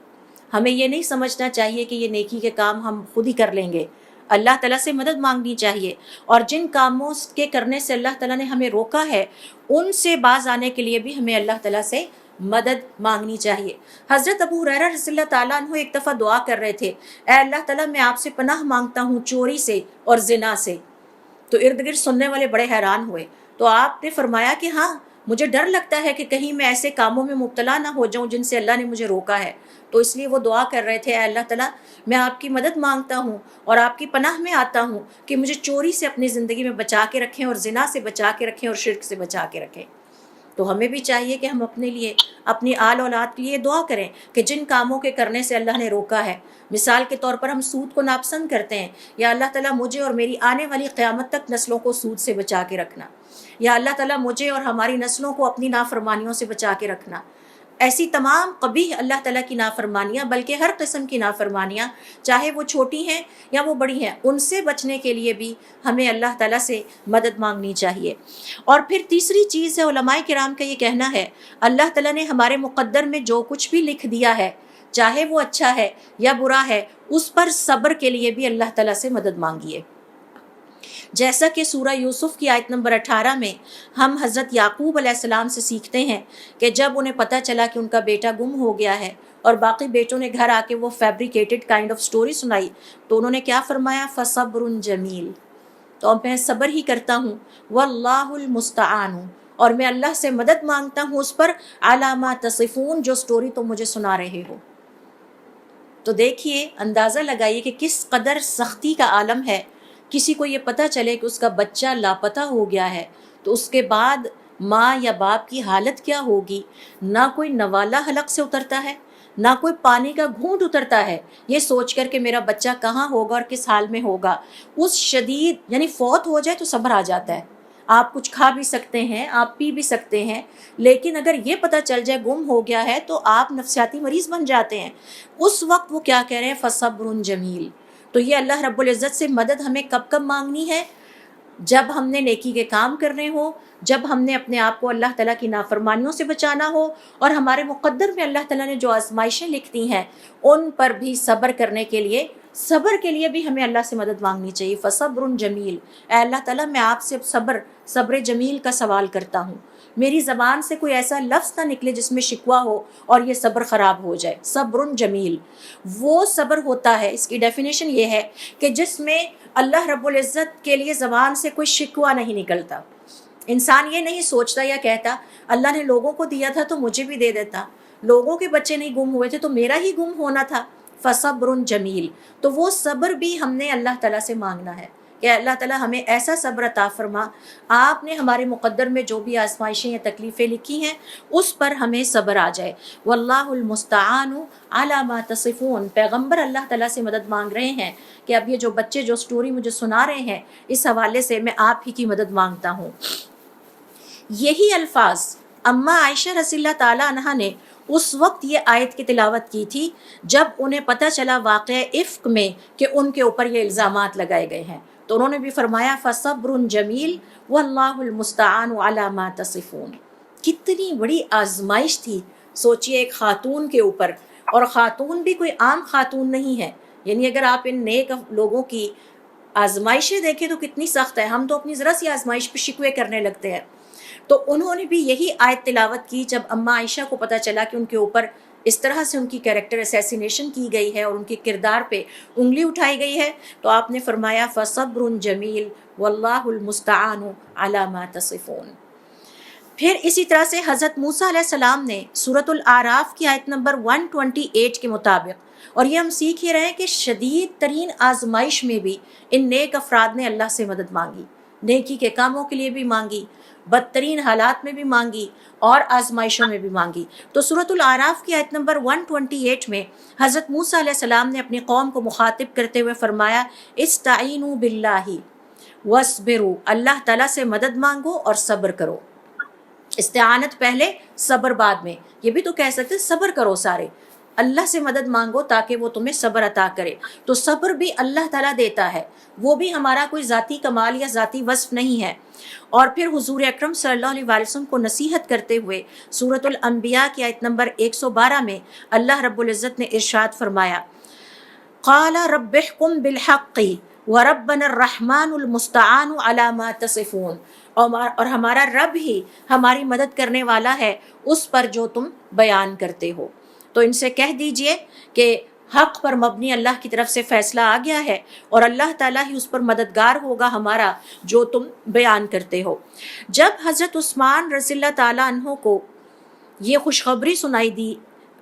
ہمیں یہ نہیں سمجھنا چاہیے کہ یہ نیکی کے کام ہم خود ہی کر لیں گے، اللہ تعالیٰ سے مدد مانگنی چاہیے، اور جن کاموں کے کرنے سے اللہ تعالیٰ نے ہمیں روکا ہے، ان سے باز آنے کے لیے بھی ہمیں اللہ تعالیٰ سے مدد مانگنی چاہیے۔ حضرت ابو ہریرہ رضی اللہ تعالیٰ عنہ ایک دفعہ دعا کر رہے تھے، اے اللہ تعالیٰ میں آپ سے پناہ مانگتا ہوں چوری سے اور زنا سے۔ تو ارد گرد سننے والے بڑے حیران ہوئے، تو آپ نے فرمایا کہ ہاں مجھے ڈر لگتا ہے کہ کہیں میں ایسے کاموں میں مبتلا نہ ہو جاؤں جن سے اللہ نے مجھے روکا ہے۔ تو اس لیے وہ دعا کر رہے تھے، اے اللہ تعالیٰ میں آپ کی مدد مانگتا ہوں اور آپ کی پناہ میں آتا ہوں کہ مجھے چوری سے اپنی زندگی میں بچا کے رکھیں، اور زنا سے بچا کے رکھیں، اور شرک سے بچا کے رکھیں۔ تو ہمیں بھی چاہیے کہ ہم اپنے لیے، اپنی آل اولاد کے لیے دعا کریں کہ جن کاموں کے کرنے سے اللہ نے روکا ہے، مثال کے طور پر ہم سود کو ناپسند کرتے ہیں، یا اللہ تعالیٰ مجھے اور میری آنے والی قیامت تک نسلوں کو سود سے بچا کے رکھنا، یا اللہ تعالیٰ مجھے اور ہماری نسلوں کو اپنی نافرمانیوں سے بچا کے رکھنا۔ ایسی تمام قبیح اللہ تعالیٰ کی نافرمانیاں، بلکہ ہر قسم کی نافرمانیاں، چاہے وہ چھوٹی ہیں یا وہ بڑی ہیں، ان سے بچنے کے لیے بھی ہمیں اللہ تعالیٰ سے مدد مانگنی چاہیے۔ اور پھر تیسری چیز ہے، علماء کرام کا یہ کہنا ہے، اللہ تعالیٰ نے ہمارے مقدر میں جو کچھ بھی لکھ دیا ہے، چاہے وہ اچھا ہے یا برا ہے، اس پر صبر کے لیے بھی اللہ تعالیٰ سے مدد مانگیے۔ جیسا کہ سورہ یوسف کی آیت نمبر 18 میں ہم حضرت یعقوب علیہ السلام سے سیکھتے ہیں کہ جب انہیں پتہ چلا کہ ان کا بیٹا گم ہو گیا ہے اور باقی بیٹوں نے گھر آ کے وہ فیبریکیٹڈ کائنڈ آف سٹوری سنائی، تو انہوں نے کیا فرمایا؟ فَصَبْرٌ جَمِيلٌ، تو میں صبر ہی کرتا ہوں، وَاللَّهُ الْمُسْتَعَانُ، اور میں اللہ سے مدد مانگتا ہوں اس پر، عَلَى مَا تَصِفُونَ، جو سٹوری تم مجھے سنا رہے ہو۔ تو دیکھیے، اندازہ لگائیے کہ کس قدر سختی کا عالم ہے۔ کسی کو یہ پتہ چلے کہ اس کا بچہ لاپتہ ہو گیا ہے تو اس کے بعد ماں یا باپ کی حالت کیا ہوگی؟ نہ کوئی نوالا حلق سے اترتا ہے، نہ کوئی پانی کا گھونٹ اترتا ہے یہ سوچ کر کہ میرا بچہ کہاں ہوگا اور کس حال میں ہوگا۔ اس شدید یعنی فوت ہو جائے تو صبر آ جاتا ہے، آپ کچھ کھا بھی سکتے ہیں، آپ پی بھی سکتے ہیں، لیکن اگر یہ پتہ چل جائے گم ہو گیا ہے تو آپ نفسیاتی مریض بن جاتے ہیں۔ اس وقت وہ کیا کہہ رہے ہیں؟ فصبر جمیل۔ تو یہ اللہ رب العزت سے مدد ہمیں کب کب مانگنی ہے؟ جب ہم نے نیکی کے کام کرنے ہو، جب ہم نے اپنے آپ کو اللہ تعالیٰ کی نافرمانیوں سے بچانا ہو، اور ہمارے مقدر میں اللہ تعالیٰ نے جو آزمائشیں لکھتی ہیں ان پر بھی صبر کرنے کے لیے، صبر کے لیے بھی ہمیں اللہ سے مدد مانگنی چاہیے۔ فصبر جمیل، اے اللہ تعالیٰ میں آپ سے صبر جمیل کا سوال کرتا ہوں، میری زبان سے کوئی ایسا لفظ نہ نکلے جس میں شکوہ ہو اور یہ صبر خراب ہو جائے۔ صبر جمیل وہ صبر ہوتا ہے، اس کی ڈیفینیشن یہ ہے کہ جس میں اللہ رب العزت کے لیے زبان سے کوئی شکوہ نہیں نکلتا۔ انسان یہ نہیں سوچتا یا کہتا اللہ نے لوگوں کو دیا تھا تو مجھے بھی دے دیتا، لوگوں کے بچے نہیں گم ہوئے تھے تو میرا ہی گم ہونا تھا۔ فصبر جمیل، تو وہ صبر بھی ہم نے اللہ تعالیٰ سے مانگنا ہے کہ اللہ تعالیٰ ہمیں ایسا صبر عطا فرما، آپ نے ہمارے مقدر میں جو بھی آزمائشیں یا تکلیفیں لکھی ہیں اس پر ہمیں صبر آ جائے۔ واللہ المستعان علی ما تصفون، پیغمبر اللہ تعالیٰ سے مدد مانگ رہے ہیں کہ اب یہ جو بچے جو سٹوری مجھے سنا رہے ہیں اس حوالے سے میں آپ ہی کی مدد مانگتا ہوں۔ یہی الفاظ اماں عائشہ رضی اللہ تعالیٰ عنہا نے اس وقت یہ آیت کی تلاوت کی تھی جب انہیں پتہ چلا واقعہ افک میں کہ ان کے اوپر یہ الزامات لگائے گئے ہیں، تو انہوں نے بھی فرمایا فصبر جمیل واللہ المستعان علی ما تصفون۔ کتنی بڑی آزمائش تھی، سوچئے ایک خاتون کے اوپر، اور خاتون بھی کوئی عام خاتون نہیں ہے، یعنی اگر آپ ان نیک لوگوں کی آزمائشیں دیکھیں تو کتنی سخت ہے، ہم تو اپنی ذرا سی آزمائش پہ شکوے کرنے لگتے ہیں۔ تو انہوں نے بھی یہی آیت تلاوت کی جب اماں عائشہ کو پتہ چلا کہ ان کے اوپر اس طرح سے ان کی کیریکٹر اسیسینیشن کی گئی ہے اور ان کے کردار پہ انگلی اٹھائی گئی ہے، تو آپ نے فرمایا فصبر جمیل واللہ المستعان علی ما تصفون۔ پھر اسی طرح سے حضرت موسیٰ علیہ السلام نے سورۃ الاعراف کی آیت نمبر 128 کے مطابق، اور یہ ہم سیکھ ہی رہے ہیں کہ شدید ترین آزمائش میں بھی ان نیک افراد نے اللہ سے مدد مانگی، نیکی کے کاموں کے لیے بھی مانگی، بدترین حالات میں بھی مانگی اور آزمائشوں میں بھی مانگی۔ تو سورۃ الاعراف کی آیت نمبر 128 میں حضرت موسیٰ علیہ السلام نے اپنی قوم کو مخاطب کرتے ہوئے فرمایا استعینوا باللہ واصبروا، اللہ تعالیٰ سے مدد مانگو اور صبر کرو۔ استعانت پہلے، صبر بعد میں، یہ بھی تو کہہ سکتے صبر کرو سارے، اللہ سے مدد مانگو تاکہ وہ تمہیں صبر عطا کرے۔ تو صبر بھی اللہ تعالیٰ دیتا ہے، وہ بھی ہمارا کوئی ذاتی کمال یا ذاتی وصف نہیں ہے۔ اور پھر حضور اکرم صلی اللہ علیہ وسلم کو نصیحت کرتے ہوئے سورۃ الانبیاء کی آیت نمبر 112 میں اللہ رب العزت نے ارشاد فرمایا قال رب احکم بالحق وربنا الرحمن المستعان علی ما تصفون، اور ہمارا رب ہی ہماری مدد کرنے والا ہے اس پر جو تم بیان کرتے ہو۔ تو ان سے کہہ دیجئے کہ حق پر مبنی اللہ کی طرف سے فیصلہ آ گیا ہے اور اللہ تعالیٰ ہی اس پر مددگار ہوگا ہمارا جو تم بیان کرتے ہو۔ جب حضرت عثمان رضی اللہ تعالیٰ عنہ کو یہ خوشخبری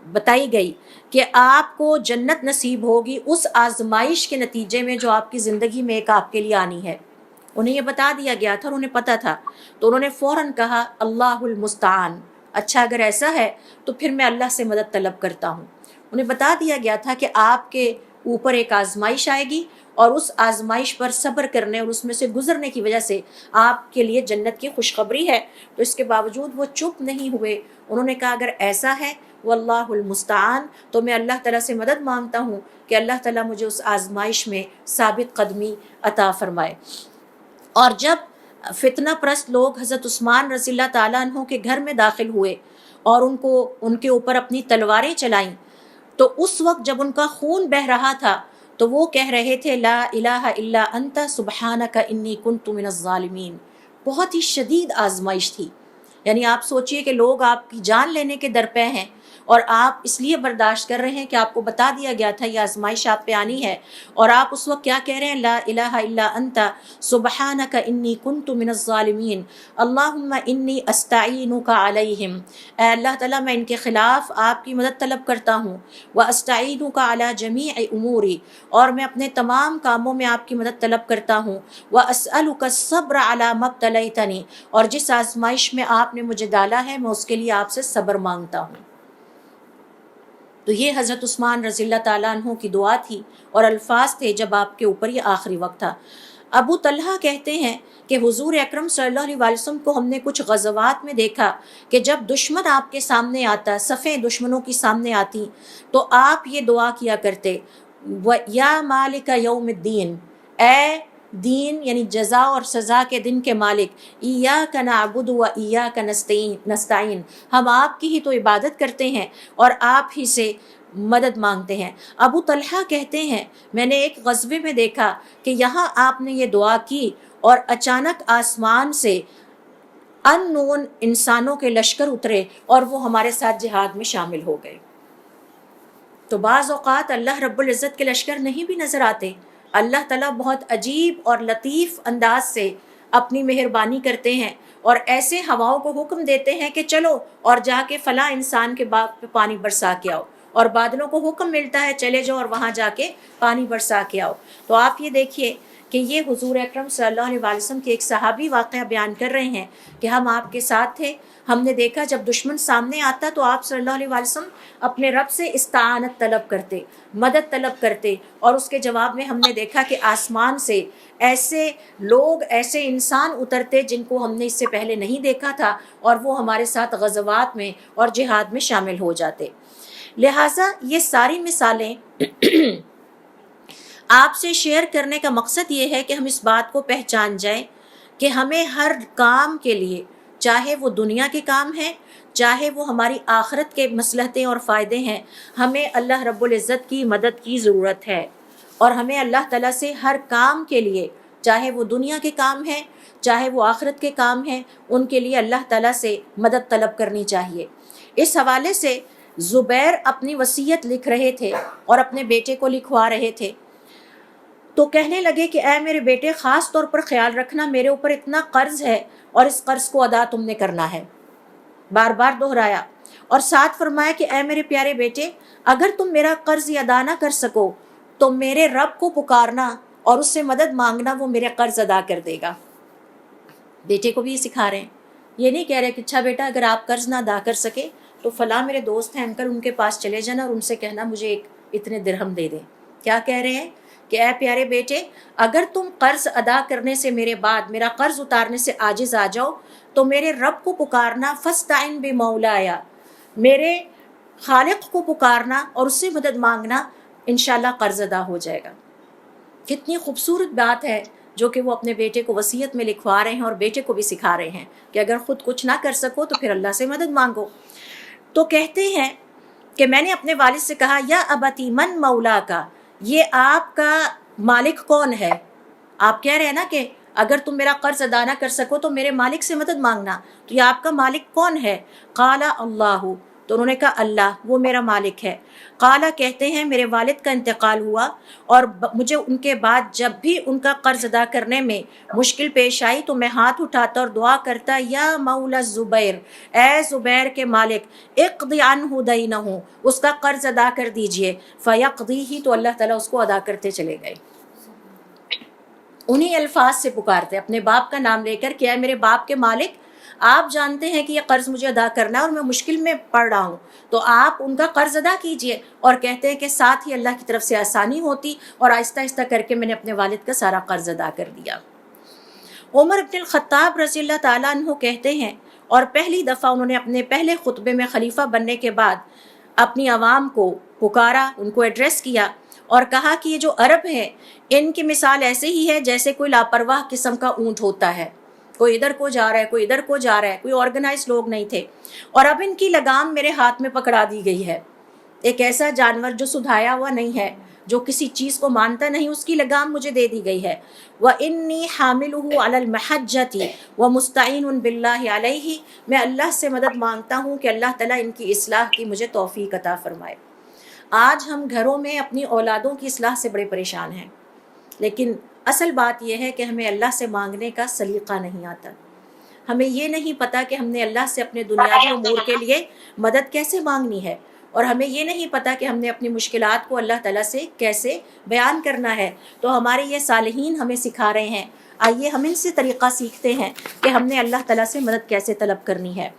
بتائی گئی کہ آپ کو جنت نصیب ہوگی اس آزمائش کے نتیجے میں جو آپ کی زندگی میں ایک آپ کے لیے آنی ہے، انہیں یہ بتا دیا گیا تھا اور انہیں پتہ تھا، تو انہوں نے فوراً کہا اللہ المستعان، اچھا اگر ایسا ہے تو پھر میں اللہ سے مدد طلب کرتا ہوں۔ انہیں بتا دیا گیا تھا کہ آپ کے اوپر ایک آزمائش آئے گی اور اس آزمائش پر صبر کرنے اور اس میں سے گزرنے کی وجہ سے آپ کے لیے جنت کی خوشخبری ہے، تو اس کے باوجود وہ چپ نہیں ہوئے، انہوں نے کہا اگر ایسا ہے واللہ المستعان تو میں اللہ تعالیٰ سے مدد مانگتا ہوں کہ اللہ تعالیٰ مجھے اس آزمائش میں ثابت قدمی عطا فرمائے۔ اور جب فتنہ پرست لوگ حضرت عثمان رضی اللہ تعالیٰ عنہ کے گھر میں داخل ہوئے اور ان کے اوپر اپنی تلواریں چلائیں، تو اس وقت جب ان کا خون بہہ رہا تھا تو وہ کہہ رہے تھے لا الہ الا انت سبحانک انی کنت من الظالمین۔ بہت ہی شدید آزمائش تھی، یعنی آپ سوچئے کہ لوگ آپ کی جان لینے کے درپے ہیں اور آپ اس لیے برداشت کر رہے ہیں کہ آپ کو بتا دیا گیا تھا یہ آزمائش آپ پہ آنی ہے، اور آپ اس وقت کیا کہہ رہے ہیں؟ لا الہ الا انت سبحانک انی کنت من الظالمین اللہم انی استعینک علیہم۔ اے اللہ تعالیٰ میں ان کے خلاف آپ کی مدد طلب کرتا ہوں، واستعینک علی جمیع اموری، اور میں اپنے تمام کاموں میں آپ کی مدد طلب کرتا ہوں، واسألک الصبر علی ما ابتلیتنی، اور جس آزمائش میں آپ نے مجھے ڈالا ہے میں اس کے لیے آپ سے صبر مانگتا ہوں۔ تو یہ حضرت عثمان رضی اللہ تعالیٰ عنہ کی دعا تھی اور الفاظ تھے جب آپ کے اوپر یہ آخری وقت تھا۔ ابو طلحہ کہتے ہیں کہ حضور اکرم صلی اللہ علیہ وسلم کو ہم نے کچھ غزوات میں دیکھا کہ جب دشمن آپ کے سامنے آتا، صفیں دشمنوں کی سامنے آتی، تو آپ یہ دعا کیا کرتے، یا مالک یوم الدین، اے دین یعنی جزا اور سزا کے دن کے مالک، ایاک نعبد و ایاک نستعین، ہم آپ کی ہی تو عبادت کرتے ہیں اور آپ ہی سے مدد مانگتے ہیں۔ ابو طلحہ کہتے ہیں میں نے ایک غزوے میں دیکھا کہ یہاں آپ نے یہ دعا کی اور اچانک آسمان سے ان نون انسانوں کے لشکر اترے اور وہ ہمارے ساتھ جہاد میں شامل ہو گئے۔ تو بعض اوقات اللہ رب العزت کے لشکر نہیں بھی نظر آتے، اللہ تعالیٰ بہت عجیب اور لطیف انداز سے اپنی مہربانی کرتے ہیں اور ایسے ہواؤں کو حکم دیتے ہیں کہ چلو اور جا کے فلاں انسان کے باغ پہ پانی برسا کے آؤ، اور بادلوں کو حکم ملتا ہے چلے جاؤ اور وہاں جا کے پانی برسا کے آؤ۔ تو آپ یہ دیکھیے کہ یہ حضور اکرم صلی اللہ علیہ وسلم کے ایک صحابی واقعہ بیان کر رہے ہیں کہ ہم آپ کے ساتھ تھے، ہم نے دیکھا جب دشمن سامنے آتا تو آپ صلی اللہ علیہ وسلم اپنے رب سے استعانت طلب کرتے، مدد طلب کرتے، اور اس کے جواب میں ہم نے دیکھا کہ آسمان سے ایسے لوگ، ایسے انسان اترتے جن کو ہم نے اس سے پہلے نہیں دیکھا تھا، اور وہ ہمارے ساتھ غزوات میں اور جہاد میں شامل ہو جاتے۔ لہٰذا یہ ساری مثالیں آپ سے شیئر کرنے کا مقصد یہ ہے کہ ہم اس بات کو پہچان جائیں کہ ہمیں ہر کام کے لیے، چاہے وہ دنیا کے کام ہیں، چاہے وہ ہماری آخرت کے مصلحتیں اور فائدے ہیں، ہمیں اللہ رب العزت کی مدد کی ضرورت ہے، اور ہمیں اللہ تعالیٰ سے ہر کام کے لیے، چاہے وہ دنیا کے کام ہیں چاہے وہ آخرت کے کام ہیں، ان کے لیے اللہ تعالیٰ سے مدد طلب کرنی چاہیے۔ اس حوالے سے زبیر اپنی وصیت لکھ رہے تھے اور اپنے بیٹے کو لکھوا رہے تھے، تو کہنے لگے کہ اے میرے بیٹے، خاص طور پر خیال رکھنا میرے اوپر اتنا قرض ہے اور اس قرض کو ادا تم نے کرنا ہے، بار بار دہرایا، اور ساتھ فرمایا کہ اے میرے پیارے بیٹے، اگر تم میرا قرض ادا نہ کر سکو تو میرے رب کو پکارنا اور اس سے مدد مانگنا، وہ میرے قرض ادا کر دے گا۔ بیٹے کو بھی یہ سکھا رہے ہیں، یہ نہیں کہہ رہے کہ اچھا بیٹا اگر آپ قرض نہ ادا کر سکے تو فلاں میرے دوست ہیں انکل، ان کے پاس چلے جانا اور ان سے کہنا مجھے اتنے درہم دے دیں۔ کیا کہہ رہے ہیں کہ اے پیارے بیٹے، اگر تم قرض ادا کرنے سے میرے بعد، میرا قرض اتارنے سے عاجز آ جاؤ تو میرے رب کو پکارنا، فاستعن بمولایا، میرے خالق کو پکارنا اور اس سے مدد مانگنا، انشاءاللہ قرض ادا ہو جائے گا۔ کتنی خوبصورت بات ہے جو کہ وہ اپنے بیٹے کو وصیت میں لکھوا رہے ہیں اور بیٹے کو بھی سکھا رہے ہیں کہ اگر خود کچھ نہ کر سکو تو پھر اللہ سے مدد مانگو۔ تو کہتے ہیں کہ میں نے اپنے والد سے کہا یا ابتی من مولا کا، یہ آپ کا مالک کون ہے؟ آپ کہہ رہے ہیں نا کہ اگر تم میرا قرض ادا نہ کر سکو تو میرے مالک سے مدد مانگنا، تو یہ آپ کا مالک کون ہے؟ قال اللہ، تو انہوں نے کہا اللہ، وہ میرا مالک ہے۔ قالا، کہتے ہیں میرے والد کا انتقال ہوا اور مجھے ان کے بعد جب بھی ان کا قرض ادا کرنے میں مشکل پیش آئی تو میں ہاتھ اٹھاتا اور دعا کرتا، یا مولا زبیر، اے زبیر کے مالک، اقضی عنہ دینہ، اس کا قرض ادا کر دیجئے، فیقضیہ، تو اللہ تعالیٰ اس کو ادا کرتے چلے گئے۔ انہی الفاظ سے پکارتے، اپنے باپ کا نام لے کر کہ اے میرے باپ کے مالک، آپ جانتے ہیں کہ یہ قرض مجھے ادا کرنا ہے اور میں مشکل میں پڑ رہا ہوں، تو آپ ان کا قرض ادا کیجئے۔ اور کہتے ہیں کہ ساتھ ہی اللہ کی طرف سے آسانی ہوتی اور آہستہ آہستہ کر کے میں نے اپنے والد کا سارا قرض ادا کر دیا۔ عمر بن الخطاب رضی اللہ تعالیٰ عنہ کہتے ہیں، اور پہلی دفعہ انہوں نے اپنے پہلے خطبے میں خلیفہ بننے کے بعد اپنی عوام کو پکارا، ان کو ایڈریس کیا اور کہا کہ یہ جو عرب ہیں ان کی مثال ایسے ہی ہے جیسے کوئی لاپرواہ قسم کا اونٹ ہوتا ہے، کوئی ادھر کو جا رہا ہے، کوئی ادھر کو جا رہا ہے، کوئی آرگنائز لوگ نہیں تھے، اور اب ان کی لگام میرے ہاتھ میں پکڑا دی گئی ہے، ایک ایسا جانور جو سدھایا ہوا نہیں ہے، جو کسی چیز کو مانتا نہیں اس کی لگام مجھے دے دی گئی ہے۔ وَإِنِّي حَامِلُهُ عَلَى الْمَحَجَّةِ وَمُسْتَعِينٌ بِاللَّهِ عَلَيْهِ، میں اللہ سے مدد مانگتا ہوں کہ اللہ تعالیٰ ان کی اصلاح کی مجھے توفیق عطا فرمائے۔ آج ہم گھروں میں اپنی اولادوں کی اصلاح سے بڑے پریشان ہیں، لیکن اصل بات یہ ہے کہ ہمیں اللہ سے مانگنے کا سلیقہ نہیں آتا۔ ہمیں یہ نہیں پتہ کہ ہم نے اللہ سے اپنے دنیاوی امور کے لیے مدد کیسے مانگنی ہے، اور ہمیں یہ نہیں پتہ کہ ہم نے اپنی مشکلات کو اللہ تعالیٰ سے کیسے بیان کرنا ہے۔ تو ہمارے یہ صالحین ہمیں سکھا رہے ہیں، آئیے ہم ان سے طریقہ سیکھتے ہیں کہ ہم نے اللہ تعالیٰ سے مدد کیسے طلب کرنی ہے۔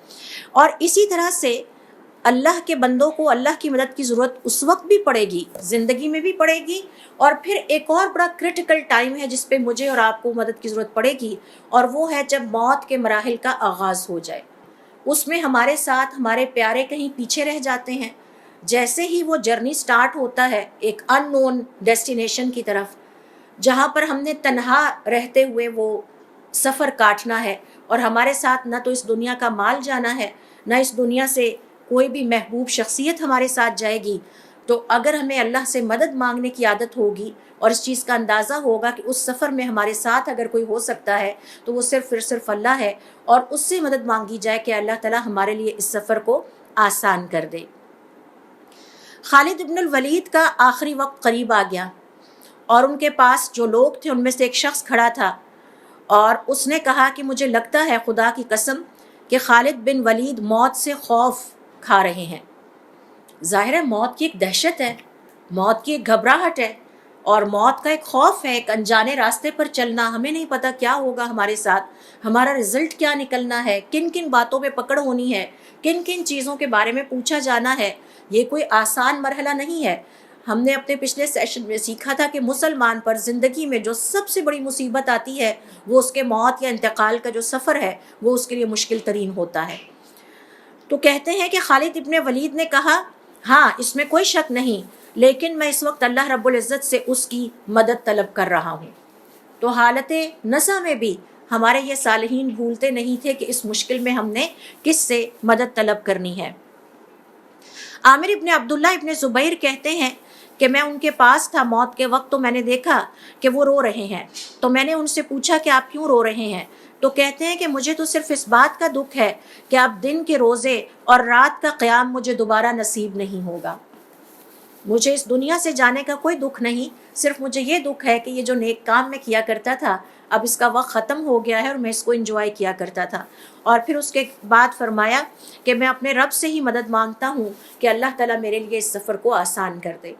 اور اسی طرح سے اللہ کے بندوں کو اللہ کی مدد کی ضرورت اس وقت بھی پڑے گی، زندگی میں بھی پڑے گی، اور پھر ایک اور بڑا کرٹیکل ٹائم ہے جس پہ مجھے اور آپ کو مدد کی ضرورت پڑے گی، اور وہ ہے جب موت کے مراحل کا آغاز ہو جائے۔ اس میں ہمارے ساتھ ہمارے پیارے کہیں پیچھے رہ جاتے ہیں۔ جیسے ہی وہ جرنی سٹارٹ ہوتا ہے ایک ان نون ڈیسٹینیشن کی طرف، جہاں پر ہم نے تنہا رہتے ہوئے وہ سفر کاٹنا ہے، اور ہمارے ساتھ نہ تو اس دنیا کا مال جانا ہے، نہ اس دنیا سے کوئی بھی محبوب شخصیت ہمارے ساتھ جائے گی، تو اگر ہمیں اللہ سے مدد مانگنے کی عادت ہوگی اور اس چیز کا اندازہ ہوگا کہ اس سفر میں ہمارے ساتھ اگر کوئی ہو سکتا ہے تو وہ صرف اللہ ہے، اور اس سے مدد مانگی جائے کہ اللہ تعالیٰ ہمارے لیے اس سفر کو آسان کر دے۔ خالد ابن الولید کا آخری وقت قریب آ گیا، اور ان کے پاس جو لوگ تھے ان میں سے ایک شخص کھڑا تھا، اور اس نے کہا کہ مجھے لگتا ہے خدا کی قسم کہ خالد بن ولید موت سے خوف کھا رہے ہیں۔ ظاہر ہے موت کی ایک دہشت ہے، موت کی ایک گھبراہٹ ہے، اور موت کا ایک خوف ہے، ایک انجانے راستے پر چلنا، ہمیں نہیں پتہ کیا ہوگا ہمارے ساتھ، ہمارا رزلٹ کیا نکلنا ہے، کن کن باتوں پہ پکڑ ہونی ہے، کن کن چیزوں کے بارے میں پوچھا جانا ہے۔ یہ کوئی آسان مرحلہ نہیں ہے۔ ہم نے اپنے پچھلے سیشن میں سیکھا تھا کہ مسلمان پر زندگی میں جو سب سے بڑی مصیبت آتی ہے وہ اس کے موت یا انتقال کا جو سفر ہے وہ اس کے لیے مشکل ترین ہوتا ہے۔ تو کہتے ہیں کہ خالد ابن ولید نے کہا ہاں اس میں کوئی شک نہیں، لیکن میں اس وقت اللہ رب العزت سے اس کی مدد طلب کر رہا ہوں۔ تو حالت نزع میں بھی ہمارے یہ صالحین بھولتے نہیں تھے کہ اس مشکل میں ہم نے کس سے مدد طلب کرنی ہے۔ عامر ابن عبداللہ ابن زبیر کہتے ہیں کہ میں ان کے پاس تھا موت کے وقت، تو میں نے دیکھا کہ وہ رو رہے ہیں، تو میں نے ان سے پوچھا کہ آپ کیوں رو رہے ہیں؟ تو کہتے ہیں کہ مجھے تو صرف اس بات کا دکھ ہے کہ اب دن کے روزے اور رات کا قیام مجھے دوبارہ نصیب نہیں ہوگا۔ مجھے اس دنیا سے جانے کا کوئی دکھ نہیں، صرف مجھے یہ دکھ ہے کہ یہ جو نیک کام میں کیا کرتا تھا اب اس کا وقت ختم ہو گیا ہے اور میں اس کو انجوائے کیا کرتا تھا۔ اور پھر اس کے بعد فرمایا کہ میں اپنے رب سے ہی مدد مانگتا ہوں کہ اللہ تعالیٰ میرے لیے اس سفر کو آسان کر دے۔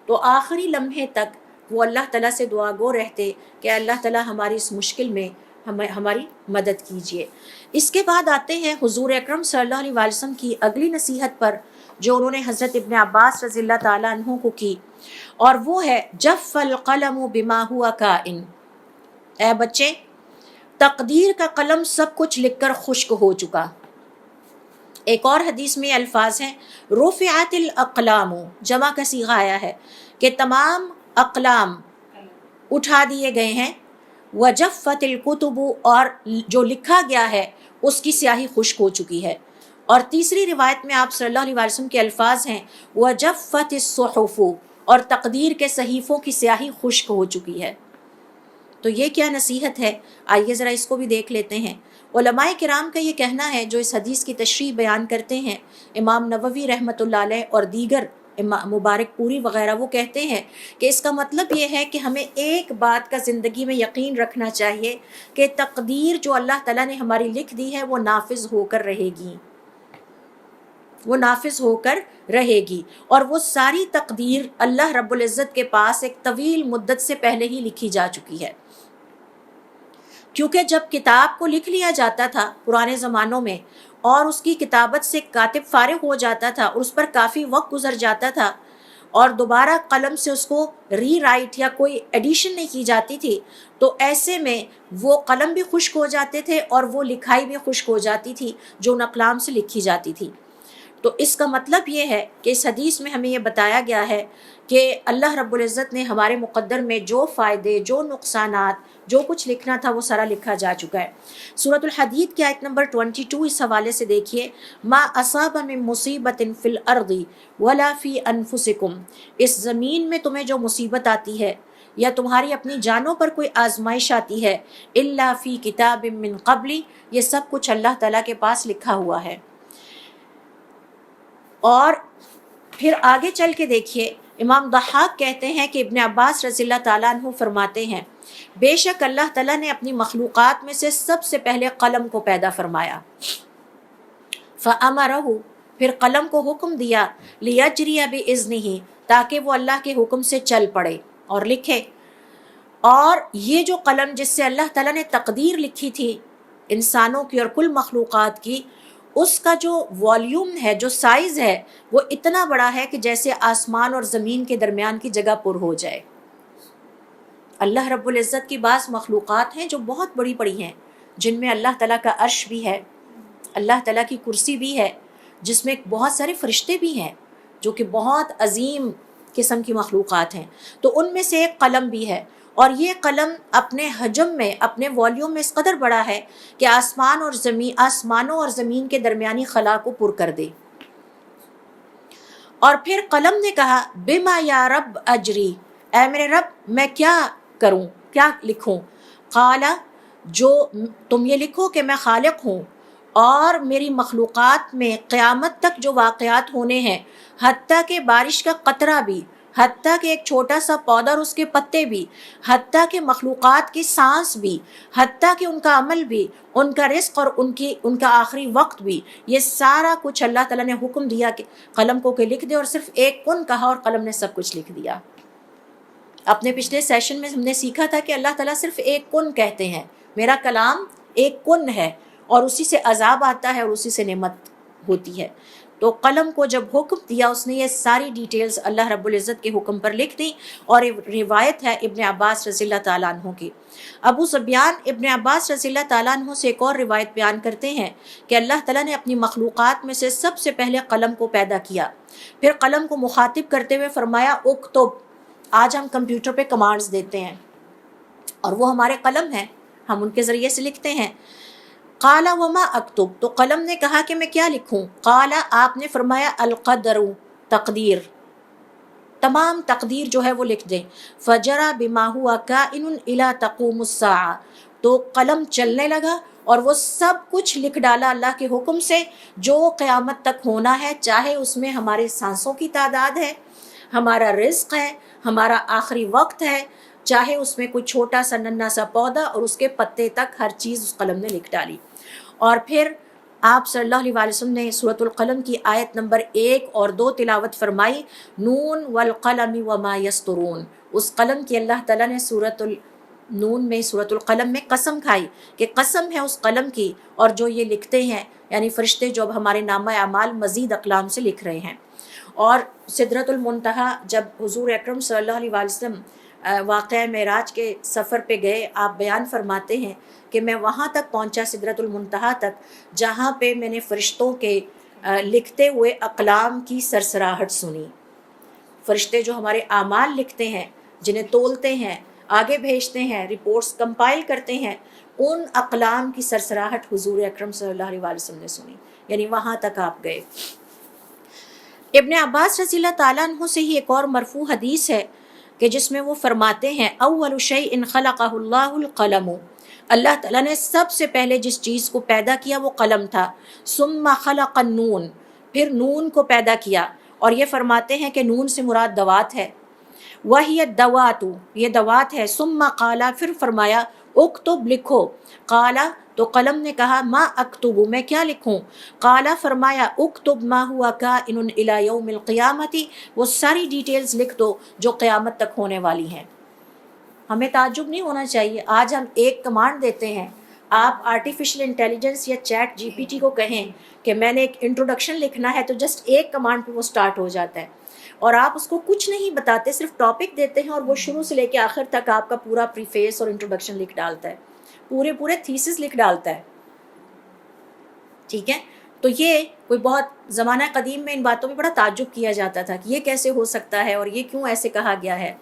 تو آخری لمحے تک وہ اللہ تعالیٰ سے دعا گو رہتے کہ اللہ تعالیٰ ہماری اس مشکل میں ہماری مدد کیجیے۔ اس کے بعد آتے ہیں حضور اکرم صلی اللہ علیہ وسلم کی اگلی نصیحت پر، جو انہوں نے حضرت ابن عباس رضی اللہ تعالیٰ عنہ کو کی، اور وہ ہے جف القلم بما ہوا کائن۔ اے بچے، تقدیر کا قلم سب کچھ لکھ کر خشک ہو چکا۔ ایک اور حدیث میں الفاظ ہیں رفعت الاقلام، جمع کا صیغہ آیا ہے کہ تمام اقلام اٹھا دیے گئے ہیں، وجفت الکتب، اور جو لکھا گیا ہے اس کی سیاہی خشک ہو چکی ہے۔ اور تیسری روایت میں آپ صلی اللہ علیہ وسلم کے الفاظ ہیں وجفت الصحف، اور تقدیر کے صحیفوں کی سیاہی خشک ہو چکی ہے۔ تو یہ کیا نصیحت ہے، آئیے ذرا اس کو بھی دیکھ لیتے ہیں۔ علماء کرام کا یہ کہنا ہے جو اس حدیث کی تشریح بیان کرتے ہیں، امام نووی رحمۃ اللہ علیہ اور دیگر مبارک پوری وغیرہ، وہ کہتے ہیں کہ اس کا مطلب یہ ہے کہ ہمیں ایک بات کا زندگی میں یقین رکھنا چاہیے کہ تقدیر جو اللہ تعالیٰ نے ہماری لکھ دی ہے وہ نافذ ہو کر رہے گی، وہ نافذ ہو کر رہے گی، اور وہ ساری تقدیر اللہ رب العزت کے پاس ایک طویل مدت سے پہلے ہی لکھی جا چکی ہے۔ کیونکہ جب کتاب کو لکھ لیا جاتا تھا پرانے زمانوں میں، اور اس کی کتابت سے کاتب فارغ ہو جاتا تھا اور اس پر کافی وقت گزر جاتا تھا، اور دوبارہ قلم سے اس کو ری رائٹ یا کوئی ایڈیشن نہیں کی جاتی تھی، تو ایسے میں وہ قلم بھی خشک ہو جاتے تھے اور وہ لکھائی بھی خشک ہو جاتی تھی جو ان اقلام سے لکھی جاتی تھی۔ تو اس کا مطلب یہ ہے کہ اس حدیث میں ہمیں یہ بتایا گیا ہے کہ اللہ رب العزت نے ہمارے مقدر میں جو فائدے، جو نقصانات، جو کچھ لکھنا تھا وہ سارا لکھا جا چکا ہے۔ سورۃ الحدید کی آیت نمبر 22 اس حوالے سے دیکھیے، ما اصاب من مصیبت فی الارض ولا فی انفسکم، اس زمین میں تمہیں جو مصیبت آتی ہے یا تمہاری اپنی جانوں پر کوئی آزمائش آتی ہے، الا فی کتاب من قبل، یہ سب کچھ اللہ تعالیٰ کے پاس لکھا ہوا ہے۔ اور پھر آگے چل کے دیکھیے، امام ضحاک کہتے ہیں کہ ابن عباس رضی اللہ تعالیٰ عنہ فرماتے ہیں، بے شک اللہ تعالیٰ نے اپنی مخلوقات میں سے سب سے پہلے قلم کو پیدا فرمایا، فَأَمَرَهُ، پھر قلم کو حکم دیا، لِيَجْرِيَ بِإِذْنِهِ، تاکہ وہ اللہ کے حکم سے چل پڑے اور لکھے۔ اور یہ جو قلم جس سے اللہ تعالیٰ نے تقدیر لکھی تھی انسانوں کی اور کل مخلوقات کی، اس کا جو والیوم ہے، جو سائز ہے، وہ اتنا بڑا ہے کہ جیسے آسمان اور زمین کے درمیان کی جگہ پر ہو جائے۔ اللہ رب العزت کی بعض مخلوقات ہیں جو بہت بڑی بڑی ہیں، جن میں اللہ تعالیٰ کا عرش بھی ہے، اللہ تعالیٰ کی کرسی بھی ہے، جس میں بہت سارے فرشتے بھی ہیں جو کہ بہت عظیم قسم کی مخلوقات ہیں۔ تو ان میں سے ایک قلم بھی ہے، اور یہ قلم اپنے حجم میں، اپنے والیوم میں اس قدر بڑا ہے کہ آسمانوں اور زمین کے درمیانی خلا کو پر کر دے۔ اور پھر قلم نے کہا، بما یا رب اجری، اے میرے رب میں کیا کروں، کیا لکھوں؟ قالا، جو تم یہ لکھو کہ میں خالق ہوں، اور میری مخلوقات میں قیامت تک جو واقعات ہونے ہیں، حتیٰ کہ بارش کا قطرہ بھی، حتیٰ کہ ایک چھوٹا سا پودا اور اس کے پتے بھی، حتیٰ کہ مخلوقات کی سانس بھی، حتیٰ کہ ان کا عمل بھی، ان کا رزق اور ان کا آخری وقت بھی، یہ سارا کچھ اللہ تعالیٰ نے حکم دیا کہ قلم کو کہ لکھ دے، اور صرف ایک کن کہا اور قلم نے سب کچھ لکھ دیا۔ اپنے پچھلے سیشن میں ہم نے سیکھا تھا کہ اللہ تعالیٰ صرف ایک کن کہتے ہیں، میرا کلام ایک کن ہے، اور اسی سے عذاب آتا ہے اور اسی سے نعمت ہوتی ہے۔ تو قلم کو جب حکم دیا، اس نے یہ ساری ڈیٹیلز اللہ رب العزت کے حکم پر لکھ دی، اور روایت ہے ابن عباس رضی اللہ تعالیٰ عنہ کی۔ ابو سفیان ابن عباس رضی اللہ تعالیٰ عنہ سے ایک اور روایت بیان کرتے ہیں کہ اللہ تعالیٰ نے اپنی مخلوقات میں سے سب سے پہلے قلم کو پیدا کیا، پھر قلم کو مخاطب کرتے ہوئے فرمایا، اکتب۔ آج ہم کمپیوٹر پہ کمانڈز دیتے ہیں اور وہ ہمارے قلم ہیں، ہم ان کے ذریعے سے لکھتے ہیں۔ قال وما اکتب، تو قلم نے کہا کہ میں کیا لکھوں؟ قال، آپ نے فرمایا، القدر، تقدیر، تمام تقدیر جو ہے وہ لکھ دیں۔ فجرا بما ہوا کائن الی تقوم الساعہ، تو قلم چلنے لگا اور وہ سب کچھ لکھ ڈالا اللہ کے حکم سے جو قیامت تک ہونا ہے، چاہے اس میں ہمارے سانسوں کی تعداد ہے، ہمارا رزق ہے، ہمارا آخری وقت ہے، چاہے اس میں کوئی چھوٹا سا ننھا سا پودا اور اس کے پتے تک، ہر چیز اس قلم نے لکھ ڈالی۔ اور پھر آپ صلی اللہ علیہ وسلم نے سورۃ القلم کی آیت نمبر 1 اور 2 تلاوت فرمائی، نون والقلم وما یسطرون، اس قلم کی اللہ تعالیٰ نے سورۃ النون میں، سورۃ القلم میں قسم کھائی کہ قسم ہے اس قلم کی اور جو یہ لکھتے ہیں، یعنی فرشتے جو اب ہمارے نامہ اعمال مزید اقلام سے لکھ رہے ہیں۔ اور سدرۃ المنتہا، جب حضور اکرم صلی اللہ علیہ وسلم واقعہ معراج کے سفر پہ گئے، آپ بیان فرماتے ہیں کہ میں وہاں تک پہنچا، سدرۃ المنتہا تک، جہاں پہ میں نے فرشتوں کے لکھتے ہوئے اقلام کی سرسراہٹ سنی۔ فرشتے جو ہمارے اعمال لکھتے ہیں، جنہیں تولتے ہیں، آگے بھیجتے ہیں، رپورٹس کمپائل کرتے ہیں، ان اقلام کی سرسراہٹ حضور اکرم صلی اللہ علیہ وسلم نے سنی، یعنی وہاں تک آپ گئے۔ ابن عباس رضی اللہ تعالیٰ عنہ سے ہی ایک اور مرفوع حدیث ہے کہ جس میں وہ فرماتے ہیں، اول شیء خلقہ اللہ القلم، اللہ تعالیٰ نے سب سے پہلے جس چیز کو پیدا کیا وہ قلم تھا۔ ثم خلق النون، پھر نون کو پیدا کیا، اور یہ فرماتے ہیں کہ نون سے مراد دوات ہے، وہی الدوات، یہ دوات ہے۔ ثم قالا، پھر فرمایا، اکتب، لکھو۔ قالا، تو قلم نے کہا، ما اکتب، میں کیا لکھوں؟ قالا، فرمایا، اکتب ما ہوا کائن الی یوم القیامت، وہ ساری ڈیٹیلز لکھ دو جو قیامت تک ہونے والی ہیں۔ ہمیں تعجب نہیں ہونا چاہیے، آج ہم ایک کمانڈ دیتے ہیں، آپ آرٹیفیشل انٹیلیجنس یا چیٹ جی پی ٹی کو کہیں کہ میں نے ایک انٹروڈکشن لکھنا ہے، تو جسٹ ایک کمانڈ پہ وہ سٹارٹ ہو جاتا ہے، اور آپ اس کو کچھ نہیں بتاتے، صرف ٹاپک دیتے ہیں، اور وہ شروع سے لے کے آخر تک آپ کا پورا پریفیس اور انٹروڈکشن لکھ ڈالتا ہے، پورے تھیسس لکھ ڈالتا ہے۔ ٹھیک ہے، تو یہ کوئی بہت زمانہ قدیم میں ان باتوں میں بڑا تعجب کیا جاتا تھا کہ یہ کیسے ہو سکتا ہے اور یہ کیوں ایسے کہا گیا ہے۔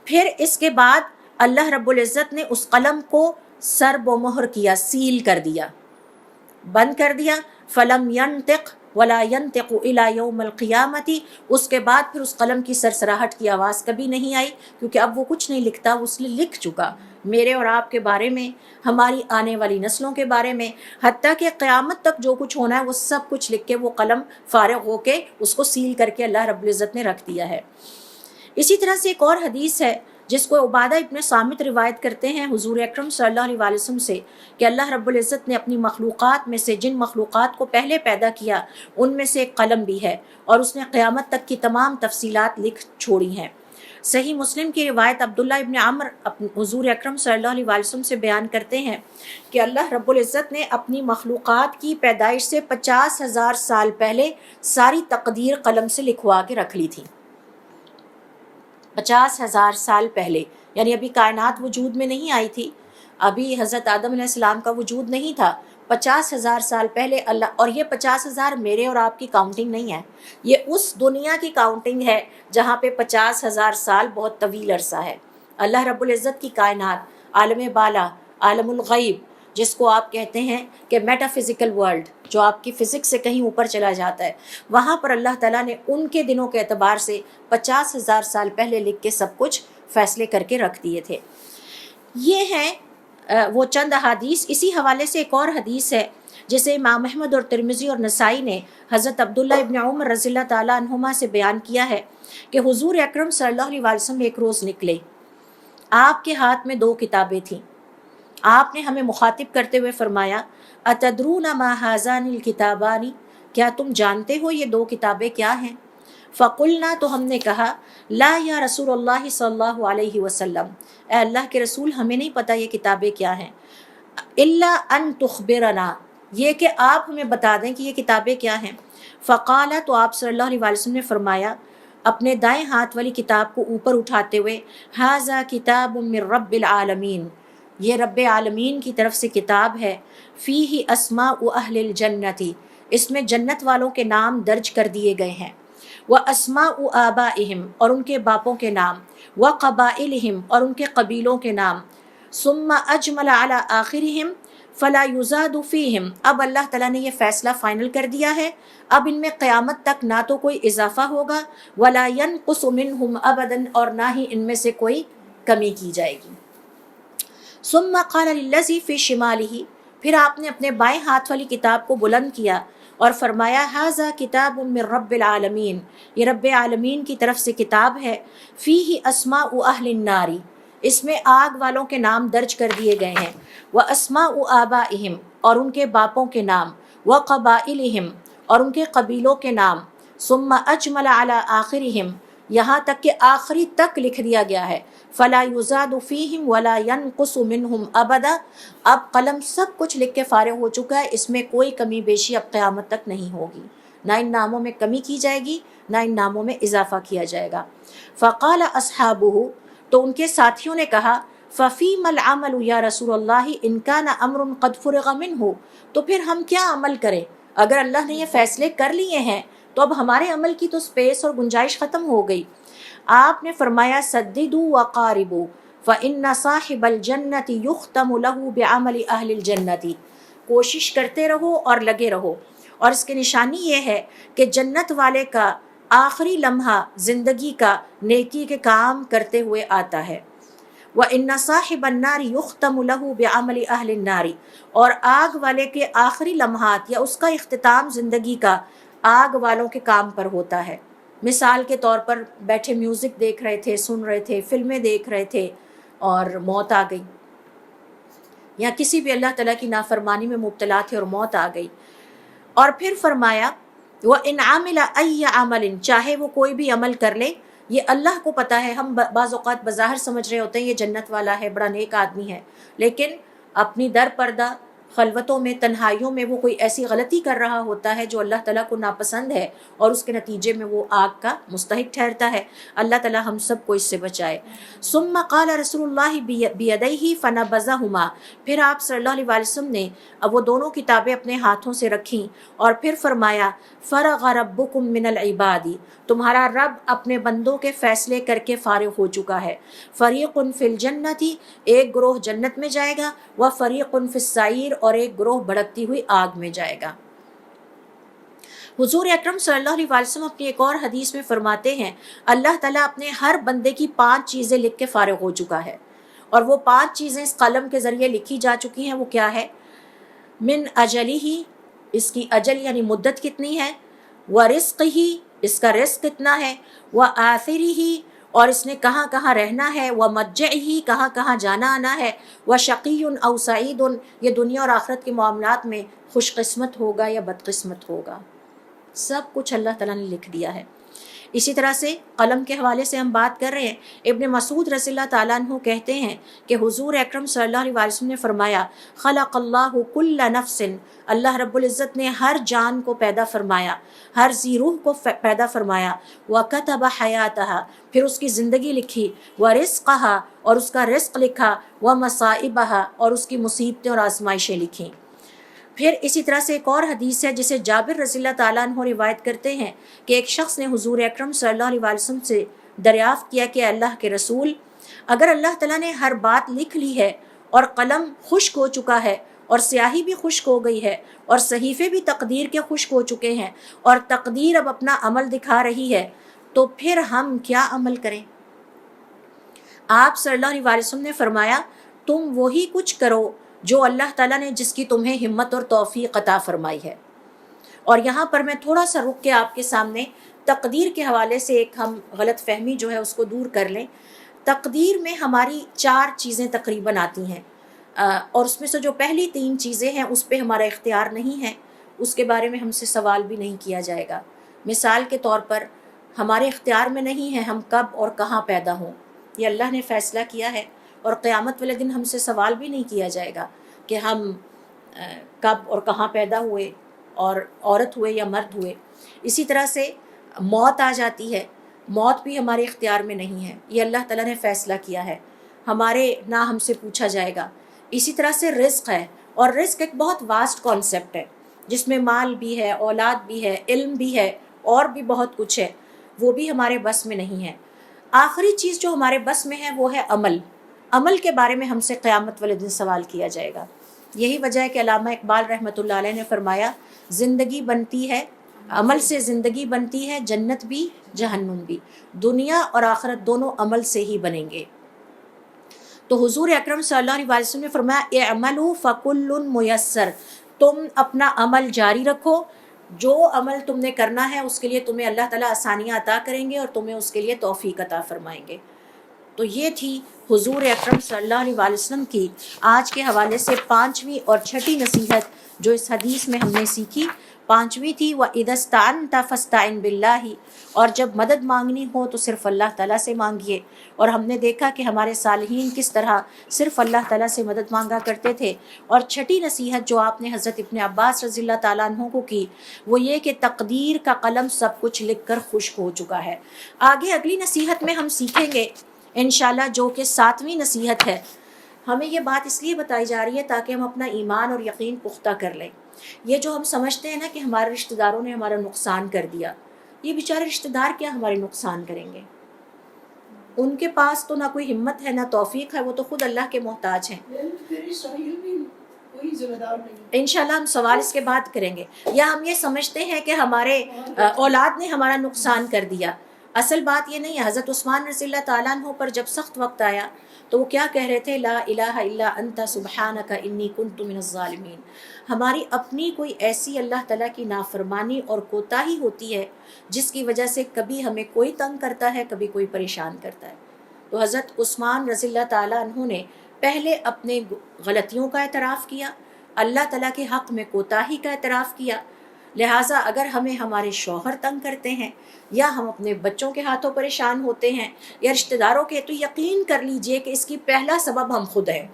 پھر اس کے بعد اللہ رب العزت نے اس قلم کو سرب و مہر کیا، سیل کر دیا، بند کر دیا۔ فلم ینطق ولا ینطق الی یوم القیامت، اس کے بعد پھر اس قلم کی سرسراہٹ کی آواز کبھی نہیں آئی، کیونکہ اب وہ کچھ نہیں لکھتا، اس نے لکھ چکا میرے اور آپ کے بارے میں، ہماری آنے والی نسلوں کے بارے میں، حتیٰ کہ قیامت تک جو کچھ ہونا ہے وہ سب کچھ لکھ کے وہ قلم فارغ ہو کے اس کو سیل کر کے اللہ رب العزت نے رکھ دیا ہے۔ اسی طرح سے ایک اور حدیث ہے جس کو عبادہ ابن صامت روایت کرتے ہیں حضور اکرم صلی اللہ علیہ وسلم سے کہ اللہ رب العزت نے اپنی مخلوقات میں سے جن مخلوقات کو پہلے پیدا کیا ان میں سے ایک قلم بھی ہے، اور اس نے قیامت تک کی تمام تفصیلات لکھ چھوڑی ہیں۔ صحیح مسلم کی روایت عبداللہ ابن عمر حضور اکرم صلی اللہ علیہ وسلم سے بیان کرتے ہیں کہ اللہ رب العزت نے اپنی مخلوقات کی پیدائش سے 50,000 سال پہلے ساری تقدیر قلم سے لکھوا کے رکھ لی تھی۔ 50,000 سال پہلے، یعنی ابھی کائنات وجود میں نہیں آئی تھی، ابھی حضرت آدم علیہ السلام کا وجود نہیں تھا، 50,000 سال پہلے اللہ، اور یہ 50,000 میرے اور آپ کی کاؤنٹنگ نہیں ہے، یہ اس دنیا کی کاؤنٹنگ ہے جہاں پہ 50,000 سال بہت طویل عرصہ ہے۔ اللہ رب العزت کی کائنات، عالم بالا، عالم الغیب، جس کو آپ کہتے ہیں کہ میٹا فزیکل ورلڈ، جو آپ کی فزکس سے کہیں اوپر چلا جاتا ہے، وہاں پر اللہ تعالیٰ نے ان کے دنوں کے اعتبار سے 50,000 سال پہلے لکھ کے سب کچھ فیصلے کر کے رکھ دیے تھے۔ یہ ہیں وہ چند احادیث۔ اسی حوالے سے ایک اور حدیث ہے جسے امام احمد اور ترمذی اور نسائی نے حضرت عبداللہ ابن عمر رضی اللہ تعالیٰ عنہما سے بیان کیا ہے کہ حضور اکرم صلی اللہ علیہ وسلم ایک روز نکلے، آپ کے ہاتھ میں 2 کتابیں تھیں۔ آپ نے ہمیں مخاطب کرتے ہوئے فرمایا، اتدرون ما ہذان الکتابان، کیا تم جانتے ہو یہ 2 کتابیں کیا ہیں؟ فقلنا، تو ہم نے کہا، لا یا رسول اللہ صلی اللہ علیہ وسلم، اے اللہ کے رسول ہمیں نہیں پتہ یہ کتابیں کیا ہیں، الا ان تخبرنا، یہ کہ آپ ہمیں بتا دیں کہ یہ کتابیں کیا ہیں۔ فقال، تو آپ صلی اللہ علیہ وسلم نے فرمایا اپنے دائیں ہاتھ والی کتاب کو اوپر اٹھاتے ہوئے، ھذا کتاب من رب العالمین، یہ رب عالمین کی طرف سے کتاب ہے، فیہ اسماء اہل الجنت، اس میں جنت والوں کے نام درج کر دیے گئے ہیں، واسماء آبائہم، اور ان کے باپوں کے نام، وقبائلہم، اور ان کے قبیلوں کے نام، ثم اجمل علی آخرہم فلا یزاد فیہم، اب اللہ تعالیٰ نے یہ فیصلہ فائنل کر دیا ہے، اب ان میں قیامت تک نہ تو کوئی اضافہ ہوگا، ولا ینقص منہم ابدا، اور نہ ہی ان میں سے کوئی کمی کی جائے گی۔ ثم قال للذی فی شمالہ، پھر آپ نے اپنے بائیں ہاتھ والی کتاب کو بلند کیا اور فرمایا، ھذا کتاب من رب العالمین، یہ رب عالمین کی طرف سے کتاب ہے، فیہ اسماء اہل النار، اس میں آگ والوں کے نام درج کر دیے گئے ہیں، واسماء آبائہم، اور ان کے باپوں کے نام، وقبائلہم، اور ان کے قبیلوں کے نام، ثم اجمل علی آخرہم، یہاں تک کہ آخری تک لکھ دیا گیا ہے، فلا یزاد فیہم ولا ینقص منہم ابدا، اب قلم سب کچھ لکھ کے فارغ ہو چکا ہے، اس میں کوئی کمی بیشی اب قیامت تک نہیں ہوگی، نہ ان ناموں میں کمی کی جائے گی نہ ان ناموں میں اضافہ کیا جائے گا۔ فقال اصحابہ، تو ان کے ساتھیوں نے کہا، ففیم العمل یا رسول اللہ ان کان امر قد فرغ منہ، تو پھر ہم کیا عمل کریں؟ اگر اللہ نے یہ فیصلے کر لیے ہیں تو اب ہمارے عمل کی تو سپیس اور گنجائش ختم ہو گئی۔ آپ نے فرمایا، سددوا وقاربوا فإن صاحب الجنت یختم له بعمل اہل الجنت، کوشش کرتے رہو اور لگے رہو، اور اس کی نشانی یہ ہے کہ جنت والے کا آخری لمحہ زندگی کا نیکی کے کام کرتے ہوئے آتا ہے۔ وَإِنَّ صَاحِبَ النَّارِ يُخْتَمُ لَهُ بِعَمَلِ أَهْلِ النَّارِ، اور آگ والے کے آخری لمحات یا اس کا اختتام زندگی کا آگ والوں کے کام پر ہوتا ہے۔ مثال کے طور پر بیٹھے میوزک دیکھ رہے تھے، سن رہے تھے، فلمیں دیکھ رہے تھے اور موت آ گئی، یا کسی بھی اللہ تعالیٰ کی نافرمانی میں مبتلا تھے اور موت آ گئی۔ اور پھر فرمایا، وَإِنْ عَمِلَ أَيَّ عَمَلٍ، چاہے وہ کوئی بھی عمل کر لے، یہ اللہ کو پتہ ہے، ہم بعض اوقات بظاہر سمجھ رہے ہوتے ہیں یہ جنت والا ہے، بڑا نیک آدمی ہے، لیکن اپنی در پردہ خلوتوں میں، تنہائیوں میں وہ کوئی ایسی غلطی کر رہا ہوتا ہے جو اللہ تعالیٰ کو ناپسند ہے اور اس کے نتیجے میں وہ آگ کا مستحق ٹھہرتا ہے۔ اللہ تعالیٰ ہم سب کو اس سے بچائے۔ ثم قال رسول اللہ بیدیہ فنبذہما، پھر آپ صلی اللہ علیہ وسلم نے اب وہ دونوں کتابیں اپنے ہاتھوں سے رکھیں اور پھر فرمایا فرغ ربکم من العباد، تمہارا رب اپنے بندوں کے فیصلے کر کے فارغ ہو چکا ہے۔ فریق فی الجنت، ایک گروہ جنت میں جائے گا، و فریق فی السعیر، اور ایک گروہ بھڑکتی ہوئی آگ میں جائے گا۔ حضور اکرم صلی اللہ علیہ وسلم اپنی ایک اور حدیث میں فرماتے ہیں اللہ تعالیٰ اپنے ہر بندے کی 5 چیزیں لکھ کے فارغ ہو چکا ہے، اور وہ 5 چیزیں اس قلم کے ذریعے لکھی جا چکی ہیں۔ وہ کیا ہے؟ من اجلہ، اس کی اجل یعنی مدت کتنی ہے، ورزقہ، اس کا رزق کتنا ہے، وآخرہ، اور اس نے کہاں کہاں رہنا ہے، ومرجعہ، کہاں کہاں جانا آنا ہے، وشقی او سعید، یہ دنیا اور آخرت کے معاملات میں خوش قسمت ہوگا یا بدقسمت ہوگا، سب کچھ اللہ تعالیٰ نے لکھ دیا ہے۔ اسی طرح سے قلم کے حوالے سے ہم بات کر رہے ہیں، ابن مسعود رضی اللہ تعالیٰ عنہ کہتے ہیں کہ حضور اکرم صلی اللہ علیہ وسلم نے فرمایا خلق اللہ کل نفس، اللہ رب العزت نے ہر جان کو پیدا فرمایا، ہر ذی روح کو پیدا فرمایا، وکتب حیاتہا، پھر اس کی زندگی لکھی، ورزقہا، اور اس کا رزق لکھا، ومصائبہا، اور اس کی مصیبتیں اور آزمائشیں لکھیں۔ پھر اسی طرح سے ایک اور حدیث ہے جسے جابر رضی اللہ تعالیٰ عنہ روایت کرتے ہیں کہ ایک شخص نے حضور اکرم صلی اللہ علیہ وسلم سے دریافت کیا کہ اللہ کے رسول، اگر اللہ تعالیٰ نے ہر بات لکھ لی ہے اور قلم خشک ہو چکا ہے اور سیاہی بھی خشک ہو گئی ہے اور صحیفے بھی تقدیر کے خشک ہو چکے ہیں اور تقدیر اب اپنا عمل دکھا رہی ہے، تو پھر ہم کیا عمل کریں؟ آپ صلی اللہ علیہ وسلم نے فرمایا تم وہی کچھ کرو جو اللہ تعالیٰ نے جس کی تمہیں ہمت اور توفیق عطا فرمائی ہے۔ اور یہاں پر میں تھوڑا سا رک کے آپ کے سامنے تقدیر کے حوالے سے ایک ہم غلط فہمی جو ہے اس کو دور کر لیں۔ تقدیر میں ہماری 4 چیزیں تقریباً آتی ہیں، اور اس میں سے جو پہلی 3 چیزیں ہیں اس پہ ہمارا اختیار نہیں ہے، اس کے بارے میں ہم سے سوال بھی نہیں کیا جائے گا۔ مثال کے طور پر ہمارے اختیار میں نہیں ہے ہم کب اور کہاں پیدا ہوں، یہ اللہ نے فیصلہ کیا ہے، اور قیامت والے دن ہم سے سوال بھی نہیں کیا جائے گا کہ ہم کب اور کہاں پیدا ہوئے، اور عورت ہوئے یا مرد ہوئے۔ اسی طرح سے موت آ جاتی ہے، موت بھی ہمارے اختیار میں نہیں ہے، یہ اللہ تعالیٰ نے فیصلہ کیا ہے، ہمارے نہ ہم سے پوچھا جائے گا۔ اسی طرح سے رزق ہے، اور رزق ایک بہت واسٹ کانسیپٹ ہے جس میں مال بھی ہے، اولاد بھی ہے، علم بھی ہے، اور بھی بہت کچھ ہے، وہ بھی ہمارے بس میں نہیں ہے۔ آخری چیز جو ہمارے بس میں ہے وہ ہے عمل۔ عمل کے بارے میں ہم سے قیامت والے دن سوال کیا جائے گا۔ یہی وجہ ہے کہ علامہ اقبال رحمۃ اللہ علیہ نے فرمایا زندگی بنتی ہے، عمل سے زندگی بنتی ہے، جنت بھی جہنم بھی، دنیا اور آخرت دونوں عمل سے ہی بنیں گے۔ تو حضور اکرم صلی اللہ علیہ وسلم نے فرمایا اعملوا فکل میسر، تم اپنا عمل جاری رکھو، جو عمل تم نے کرنا ہے اس کے لیے تمہیں اللہ تعالیٰ آسانیاں عطا کریں گے اور تمہیں اس کے لیے توفیق عطا فرمائیں گے۔ تو یہ تھی حضور اکرم صلی اللہ علیہ وسلم کی آج کے حوالے سے 5ویں اور 6ٹھی نصیحت جو اس حدیث میں ہم نے سیکھی۔ 5ویں تھی وَإِذَا اسْتَعَنْتَ فَاسْتَعِنْ بِاللَّهِ، اور جب مدد مانگنی ہو تو صرف اللہ تعالیٰ سے مانگیے۔ اور ہم نے دیکھا کہ ہمارے صالحین کس طرح صرف اللہ تعالیٰ سے مدد مانگا کرتے تھے۔ اور 6ٹھی نصیحت جو آپ نے حضرت ابن عباس رضی اللہ تعالیٰ عنہ کو کی وہ یہ کہ تقدیر کا قلم سب کچھ لکھ کر خشک ہو چکا ہے۔ آگے اگلی نصیحت میں ہم سیکھیں گے انشاءاللہ جو کہ 7ویں نصیحت ہے۔ ہمیں یہ بات اس لیے بتائی جا رہی ہے تاکہ ہم اپنا ایمان اور یقین پختہ کر لیں۔ یہ جو ہم سمجھتے ہیں نا کہ ہمارے رشتہ داروں نے ہمارا نقصان کر دیا، یہ بیچارے رشتہ دار کیا ہمارے نقصان کریں گے؟ ان کے پاس تو نہ کوئی ہمت ہے نہ توفیق ہے، وہ تو خود اللہ کے محتاج ہیں۔ انشاءاللہ ہم سوال اس کے بعد کریں گے۔ یا ہم یہ سمجھتے ہیں کہ ہمارے اولاد نے ہمارا نقصان کر دیا، اصل بات یہ نہیں ہے۔ حضرت عثمان رضی اللہ تعالیٰ عنہ پر جب سخت وقت آیا تو وہ کیا کہہ رہے تھے؟ لا الہ الا انت سبحانک انی کنت من الظالمین۔ ہماری اپنی کوئی ایسی اللہ تعالیٰ کی نافرمانی اور کوتاہی ہوتی ہے جس کی وجہ سے کبھی ہمیں کوئی تنگ کرتا ہے، کبھی کوئی پریشان کرتا ہے۔ تو حضرت عثمان رضی اللہ تعالیٰ عنہ نے پہلے اپنے غلطیوں کا اعتراف کیا، اللہ تعالیٰ کے حق میں کوتاہی کا اعتراف کیا۔ لہٰذا اگر ہمیں ہمارے شوہر تنگ کرتے ہیں یا ہم اپنے بچوں کے ہاتھوں پریشان ہوتے ہیں یا رشتہ داروں کے، تو یقین کر لیجئے کہ اس کی پہلا سبب ہم خود ہیں۔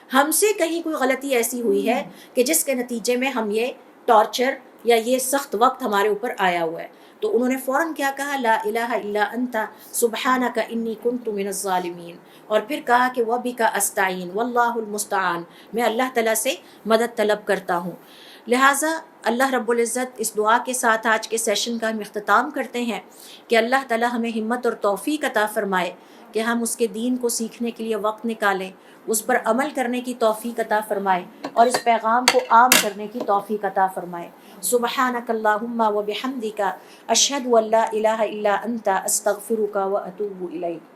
ہم سے کہیں کوئی غلطی ایسی ہوئی ہے کہ جس کے نتیجے میں ہم یہ ٹارچر یا یہ سخت وقت ہمارے اوپر آیا ہوا ہے. تو انہوں نے فوراً کیا کہا؟ لا الہ الا انت سبحانک انی کنت من الظالمین. اور پھر کہا کہ وبک استعین واللہ المستعان، میں اللہ تعالیٰ سے مدد طلب کرتا ہوں. لہٰذا اللہ رب العزت اس دعا کے ساتھ آج کے سیشن کا ہم اختتام کرتے ہیں کہ اللہ تعالیٰ ہمیں ہمت اور توفیق عطا فرمائے کہ ہم اس کے دین کو سیکھنے کے لیے وقت نکالیں، اس پر عمل کرنے کی توفیق عطا فرمائے اور اس پیغام کو عام کرنے کی توفیق عطا فرمائے. سبحانک اللہم و بحمدک اشہد ان لا الہ الا انت استغفرک و اتوب الیک.